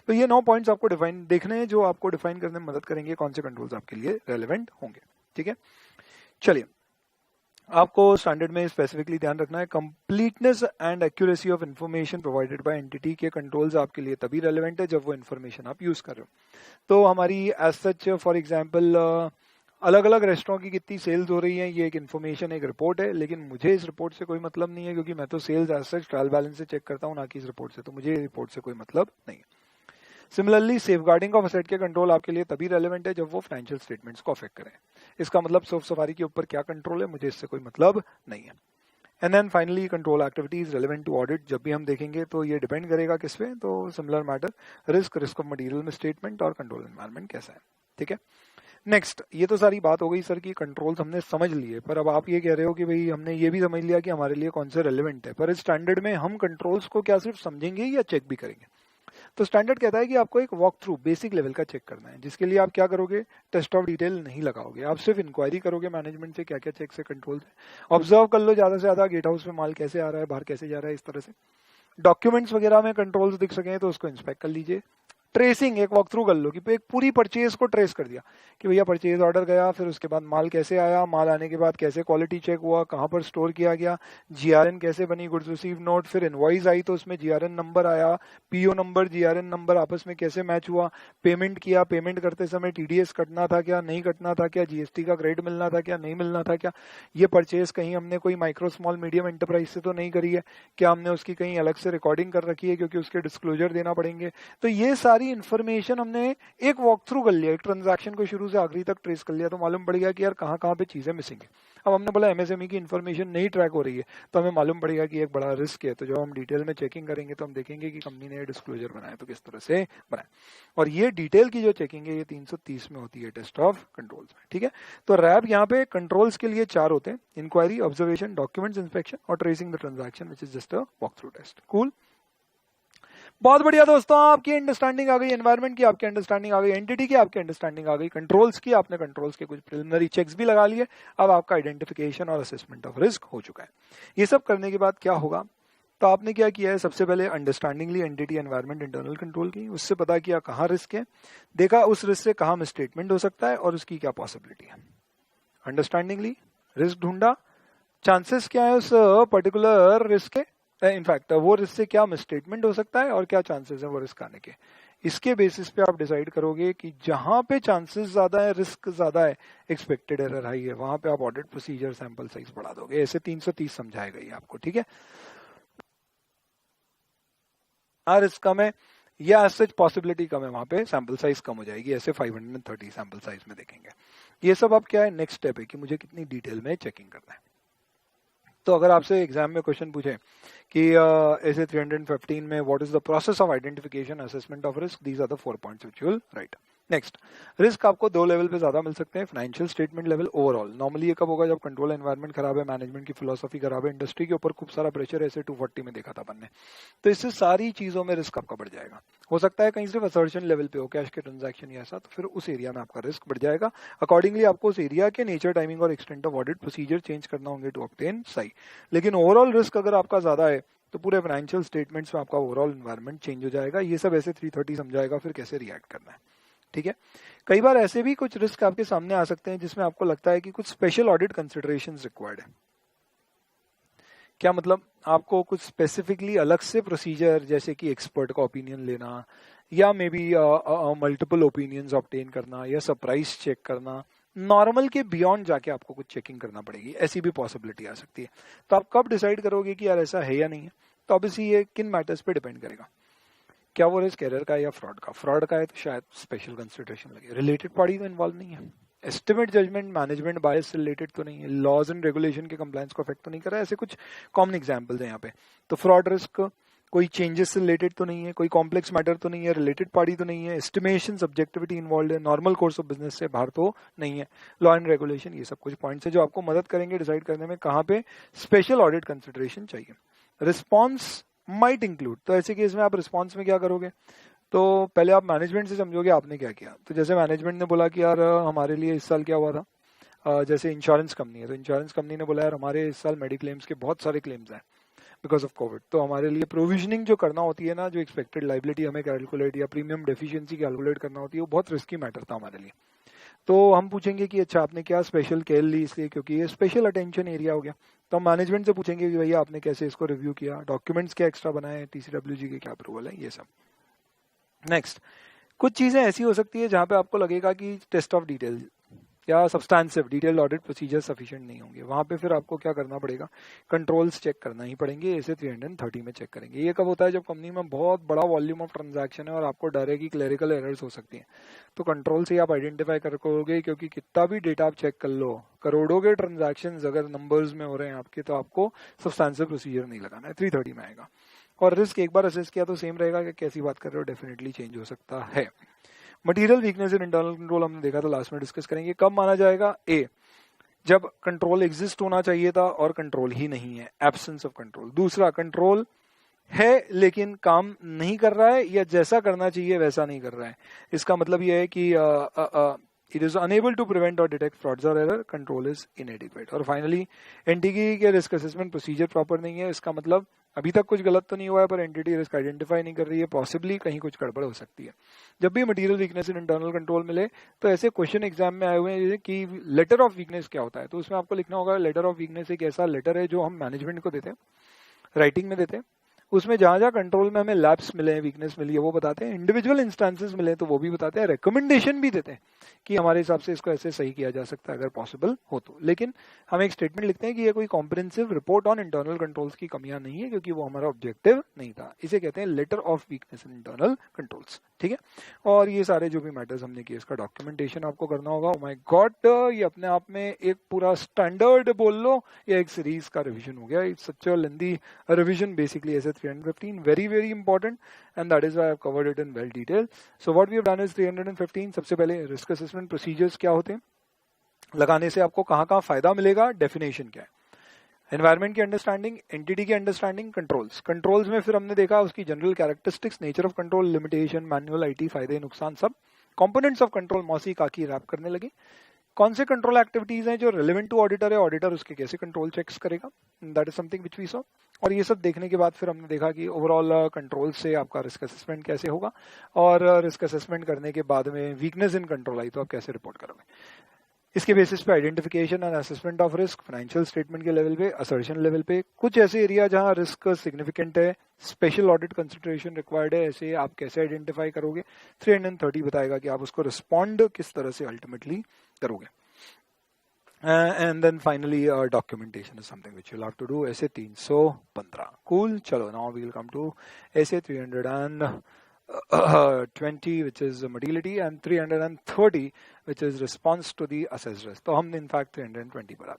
तो ये 9 पॉइंट्स आपको डिफाइन देखने हैं जो आपको डिफाइन करने में मदद करेंगे कौन से कंट्रोल्स आपके लिए रेलेवेंट होंगे। ठीक है, चलिए आपको स्टैंडर्ड में स्पेसिफिकली ध्यान रखना है completeness and accuracy of information provided by entity के कंट्रोल्स आपके लिए तभी रेलेवेंट है जब वो इन्फॉर्मेशन आप यूज कर रहे हो। तो हमारी एज सच फॉर एग्जांपल अलग अलग रेस्टोरेंट की कितनी सेल्स हो रही है ये एक इन्फॉर्मेशन एक रिपोर्ट है, लेकिन मुझे इस रिपोर्ट से कोई मतलब नहीं है क्योंकि मैं तो sales as such trial balance से चेक करता हूँ ना कि इस रिपोर्ट से, तो मुझे रिपोर्ट से कोई मतलब नहीं है। सिमिलरली सेफगार्डिंग ऑफ एसेट के कंट्रोल आपके लिए तभी रेलेवेंट है जब वो फाइनेंशियल स्टेटमेंट्स को अफेक्ट करें। इसका मतलब सोप सफारी के ऊपर क्या कंट्रोल है मुझे इससे कोई मतलब नहीं है। And then finally control activities relevant to audit, जब भी हम देखेंगे तो ये डिपेंड करेगा किस पे, तो similar matter, risk of material में स्टेटमेंट और कंट्रोल एनवायरनमेंट कैसा है, ठीक है। नेक्स्ट, ये तो सारी बात हो गई सर की कंट्रोल्स हमने समझ लिए, पर अब आप ये कह रहे हो कि भाई हमने ये भी समझ लिया कि हमारे लिए कौन से रेलेवेंट है, पर इस स्टैंडर्ड में हम कंट्रोल्स को क्या सिर्फ समझेंगे या चेक भी करेंगे? तो स्टैंडर्ड कहता है कि आपको एक वॉक थ्रू बेसिक लेवल का चेक करना है, जिसके लिए आप क्या करोगे, टेस्ट ऑफ डिटेल नहीं लगाओगे, आप सिर्फ इंक्वायरी करोगे मैनेजमेंट से क्या क्या चेक से कंट्रोल है, ऑब्जर्व कर लो ज्यादा से ज्यादा गेट हाउस में माल कैसे आ रहा है, बाहर कैसे जा रहा है, इस तरह से डॉक्यूमेंट्स वगैरह में कंट्रोल्स दिख सके तो उसको इंस्पेक्ट कर लीजिए। ट्रेसिंग एक वॉक थ्रू कर लो कि एक पूरी परचेज को ट्रेस कर दिया कि भैया परचेज ऑर्डर गया, फिर उसके बाद माल कैसे आया, माल आने के बाद कैसे क्वालिटी चेक हुआ, कहां पर स्टोर किया गया, जीआरएन कैसे बनी, गुड्स रिसीव नोट, फिर इनवॉइस आई तो उसमें जीआरएन नंबर आया, पीओ नंबर जीआरएन नंबर आपस में कैसे मैच हुआ, पेमेंट किया, पेमेंट करते समय टीडीएस कटना था क्या, नहीं कटना था क्या, जीएसटी का क्रेडिट मिलना था क्या, नहीं मिलना था क्या, ये परचेज कहीं हमने कोई माइक्रो स्मॉल मीडियम एंटरप्राइज से तो नहीं करी है क्या, हमने उसकी कहीं अलग से रिकॉर्डिंग कर रखी है क्योंकि उसके डिस्क्लोजर देना पड़ेंगे। तो ये सारी इन्फॉर्मेशन हमने एक वॉक थ्रू कर लिया, एक ट्रांजैक्शन को शुरू से आखिरी तक ट्रेस कर लिया, तो मालूम पड़ गया कि यार कहाँ कहाँ पे चीजें मिसिंग है। अब हमने बोला एमएसएमई की इन्फॉर्मेशन नहीं ट्रैक हो रही है, तो हमें मालूम पड़ेगा कि एक बड़ा रिस्क है, तो जब हम डिटेल में चेकिंग करेंगे तो हम देखेंगे कि कंपनी ने डिस्क्लोजर बनाया तो किस तरह से बनाया, और ये डिटेल की जो चेकिंग है ये 330 में होती है टेस्ट ऑफ कंट्रोल्स में, ठीक है। तो रैप यहाँ पे कंट्रोल्स के लिए 4 होते हैं, इंक्वायरी, ऑब्जर्वेशन, डॉक्यूमेंट्स इंस्पेक्शन और tracing the transaction which is just a walk through test. Cool, बहुत बढ़िया दोस्तों, आपकी अंडरस्टैंडिंग आ गई एनवायरनमेंट की, आपकी अंडरस्टैंडिंग आ गई एंटिटी की, आपकी अंडरस्टैंडिंग आ गई कंट्रोल्स की, आपने कंट्रोल्स के कुछ प्रिलिमिनरी चेक्स भी लगा लिए, अब आपका आइडेंटिफिकेशन और असेसमेंट ऑफ रिस्क हो चुका है। ये सब करने के बाद क्या होगा, तो आपने क्या किया है, सबसे पहले अंडरस्टैंडिंग ली एंटिटी एनवायरनमेंट इंटरनल कंट्रोल की, उससे पता किया कहाँ रिस्क है, देखा उस रिस्क से कहाँ मिसस्टेटमेंट हो सकता है और उसकी क्या पॉसिबिलिटी है। अंडरस्टैंडिंग ली, रिस्क ढूंढा, चांसेस क्या है उस पर्टिकुलर रिस्क के, इनफैक्ट वो रिस्क से क्या मिसस्टेटमेंट हो सकता है और क्या चांसेस है वो रिस्क आने के, इसके बेसिस पे आप डिसाइड करोगे कि जहां पे चांसेस ज्यादा है, रिस्क ज्यादा है, एक्सपेक्टेड एरर हाई है, वहां पे आप ऑडिट प्रोसीजर सैंपल साइज बढ़ा दोगे। ऐसे 330 समझाएगा ये आपको, ठीक है। रिस्क कम है या सच पॉसिबिलिटी कम है, वहां पे सैंपल साइज कम हो जाएगी, ऐसे 530 सैंपल साइज में देखेंगे। ये सब अब क्या है, नेक्स्ट स्टेप है कि मुझे कितनी डिटेल में चेकिंग करना है। तो अगर आपसे एग्जाम में क्वेश्चन पूछे कि ऐसे 315 में what is the process of identification assessment of risk, these are the 4 points which you will write. Next, risk आपको 2 लेवल पे ज्यादा मिल सकते हैं, financial statement level, overall. Normally ये कब होगा, जब कंट्रोल एनवायरनमेंट खराब है, मैनेजमेंट की फिलोसफी खराब है, इंडस्ट्री के ऊपर खूब सारा प्रेशर है, ऐसे 240 में देखा था अपन ने। तो इससे सारी चीजों में रिस्क आपका बढ़ जाएगा। हो सकता है कहीं सिर्फ असर्शन लेवल पे हो, कैश के ट्रांजैक्शन या ऐसा, तो फिर उस एरिया में आपका रिस्क बढ़ जाएगा। अकॉर्डिंगली आपको उस एरिया के नेचर, टाइमिंग और extent of audit procedure change करना होंगे टू ऑब्टेन सही। लेकिन ओवरऑल रिस्क अगर आपका ज्यादा है तो पूरे फाइनेंशियल स्टेटमेंट्स में आपका ओवरऑल एनवायरनमेंट चेंज हो जाएगा। ये सब ऐसे 330 समझाएगा फिर कैसे रिएक्ट करना है, ठीक है। कई बार ऐसे भी कुछ रिस्क आपके सामने आ सकते हैं जिसमें आपको लगता है कि कुछ स्पेशल ऑडिट कंसिडरेशंस रिक्वायर्ड है। क्या मतलब, आपको कुछ स्पेसिफिकली अलग से प्रोसीजर, जैसे कि एक्सपर्ट का ओपिनियन लेना या may be multiple opinions obtain करना या सरप्राइज चेक करना, नॉर्मल के बियॉन्ड जाके आपको कुछ चेकिंग करना पड़ेगी, ऐसी भी पॉसिबिलिटी आ सकती है। तो आप कब डिसाइड करोगे कि यार ऐसा है या नहीं है, तो ऑब्वियसली ये किन मैटर्स पे डिपेंड करेगा। क्या वो रिस्क एरर का है या फ्रॉड का, फ्रॉड का है तो शायद स्पेशल कंसिडरेशन लगे, रिलेटेड पार्टी तो इन्वॉल्व नहीं है, एस्टिमेट जजमेंट मैनेजमेंट बायस से रिलेटेड तो नहीं है, लॉज एंड रेगुलेशन के कंप्लायंस को अफेक्ट तो नहीं कर रहा है, ऐसे कुछ कॉमन एग्जांपल्स हैं यहाँ पे। तो फ्रॉड रिस्क कोई चेंजेस से रिलेटेड तो नहीं है, कोई कॉम्प्लेक्स मैटर तो नहीं है, रिलेटेड पार्टी तो नहीं है, एस्टिमेशन सब्जेक्टिविटी इन्वॉल्व है, नॉर्मल कोर्स ऑफ बिजनेस से बाहर तो नहीं है, लॉ एंड रेगुलेशन, ये सब कुछ पॉइंट्स है जो आपको मदद करेंगे डिसाइड करने में कहाँ पे स्पेशल ऑडिट कंसिडरेशन चाहिए। रिस्पॉन्स माइट इंक्लूड, तो ऐसे केस में आप रिस्पॉन्स में क्या करोगे, तो पहले आप मैनेजमेंट से समझोगे आपने क्या किया। तो जैसे मैनेजमेंट ने बोला कि यार हमारे लिए इस साल क्या हुआ था, जैसे इंश्योरेंस कंपनी है, तो इंश्योरेंस कंपनी ने बोला यार हमारे इस साल मेडिक्लेम्स के बहुत सारे क्लेम्स हैं बिकॉज ऑफ कोविड, तो हमारे लिए प्रोविजनिंग जो करना होती है ना, जो एक्सपेक्टेड लाइबिलिटी हमें कैलकुलेट या प्रीमियम डेफिशिएंसी कैलकुलेट करना होती है, वो बहुत रिस्की मैटर था हमारे लिए। तो हम पूछेंगे कि अच्छा आपने क्या स्पेशल केयर ली इसलिए, क्योंकि ये स्पेशल अटेंशन एरिया हो गया। तो हम मैनेजमेंट से पूछेंगे कि भैया आपने कैसे इसको रिव्यू किया, डॉक्यूमेंट्स क्या एक्स्ट्रा बनाए, TCWG के क्या अप्रूवल है, ये सब। नेक्स्ट, कुछ चीजें ऐसी हो सकती है जहां पे आपको लगेगा कि टेस्ट ऑफ डिटेल या सब्सटैंसिव डिटेल्ड ऑडिट प्रोसीजर सफिशिएंट नहीं होंगे, वहां पे फिर आपको क्या करना पड़ेगा, कंट्रोल्स चेक करना ही पड़ेंगे। इसे 330 में चेक करेंगे। ये कब होता है, जब कंपनी में बहुत बड़ा वॉल्यूम ऑफ ट्रांजैक्शन है और आपको डर है कि क्लरिकल एरर्स हो सकती हैं, तो कंट्रोल से आप आइडेंटिफाई करोगे, क्योंकि कितना भी डेटा आप चेक कर लो, करोड़ों के ट्रांजैक्शन अगर नंबर्स में हो रहे हैं आपके, तो आपको सब्सटैंसिव प्रोसीजर नहीं लगाना है, 330 में आएगा। और रिस्क एक बार असेस किया तो सेम रहेगा कि कैसी बात कर रहे हो, डेफिनेटली चेंज हो सकता है। Material weakness in internal control हमने देखा था, लास्ट में डिस्कस करेंगे। कब माना जाएगा, ए जब कंट्रोल एग्जिस्ट होना चाहिए था और कंट्रोल ही नहीं है, एब्सेंस ऑफ कंट्रोल। दूसरा, कंट्रोल है लेकिन काम नहीं कर रहा है या जैसा करना चाहिए वैसा नहीं कर रहा है। इसका मतलब यह है कि it is unable to prevent और डिटेक्ट फ्रॉड्स और एरर, कंट्रोल इज इनएडिक्वेट। और फाइनली, एंटिटी के रिस्क असेसमेंट प्रोसीजर प्रॉपर नहीं है। इसका मतलब अभी तक कुछ गलत तो नहीं हुआ है, पर एंटिटी रिस्क आइडेंटिफाई नहीं कर रही है, पॉसिबली कहीं कुछ गड़बड़ हो सकती है। जब भी material weakness in internal control मिले तो ऐसे क्वेश्चन एग्जाम में आए हुए हैं कि लेटर ऑफ वीकनेस क्या होता है, तो उसमें आपको लिखना होगा लेटर ऑफ वीकनेस एक ऐसा लेटर है जो हम मैनेजमेंट को देते हैं, राइटिंग में देते हैं। उसमें जहां जहां कंट्रोल में हमें लैप्स मिले हैं, वीकनेस मिली है, वो बताते हैं। इंडिविजुअल इंस्टेंसेस मिले तो वो भी बताते हैं। रिकमेंडेशन भी देते हैं कि हमारे हिसाब से इसको ऐसे सही किया जा सकता है अगर पॉसिबल हो तो। लेकिन हम एक स्टेटमेंट लिखते हैं कि ये कोई comprehensive report on internal controls की कमियां नहीं है, क्योंकि वो हमारा ऑब्जेक्टिव नहीं था। इसे कहते हैं letter of weakness in internal controls. ठीक है, और ये सारे जो भी मैटर्स हमने किए, इसका डॉक्यूमेंटेशन आपको करना होगा। ओ माय गॉड, ये अपने आप में एक पूरा स्टैंडर्ड बोल लो या एक सीरीज का रिवीजन हो गया। It's such a lengthy revision basically, ऐसे 315 very important, and that is why I've covered it in well detail. So what we have done is 315, सबसे पहले रिस्क असेसमेंट प्रोसीजर्स क्या होते हैं, लगाने से आपको कहाँ कहाँ फायदा मिलेगा, डेफिनेशन क्या है, एनवायरमेंट की अंडरस्टैंडिंग, एंटिटी की अंडरस्टैंडिंग, कंट्रोल्स में फिर हमने देखा उसकी general characteristics, nature of control, limitation, manual, IT, फायदे नुकसान, सब कंपोनेंट्स ऑफ कंट्रोल मौसी काकी रैप करने लगे। कौन से कंट्रोल एक्टिविटीज हैं जो रिलेवेंट टू ऑडिटर है, ऑडिटर उसके कैसे कंट्रोल चेक्स करेगा, that is something which we saw. और ये सब देखने के बाद फिर हमने देखा कि ओवरऑल कंट्रोल से आपका रिस्क असेसमेंट कैसे होगा, और रिस्क असेसमेंट करने के बाद में वीकनेस इन कंट्रोल आई तो आप कैसे रिपोर्ट करोगे। इसके बेसिस पे identification and assessment of risk, financial statement के लेवल पे, असर्शन लेवल पे, कुछ ऐसे एरिया जहां रिस्क सिग्निफिकेंट है, स्पेशल ऑडिट कंसिडरेशन रिक्वायर्ड है, ऐसे आप कैसे आइडेंटिफाई करोगे। 330 बताएगा कि आप उसको रिस्पॉन्ड किस तरह से अल्टीमेटली करोगे। And then finally documentation is something which you'll have to do. ऐसे 315 cool। चलो, now we will come to ऐसे 320 which is materiality and 330 which is response to the assessed risk। तो हम in fact 320 पर आते हैं।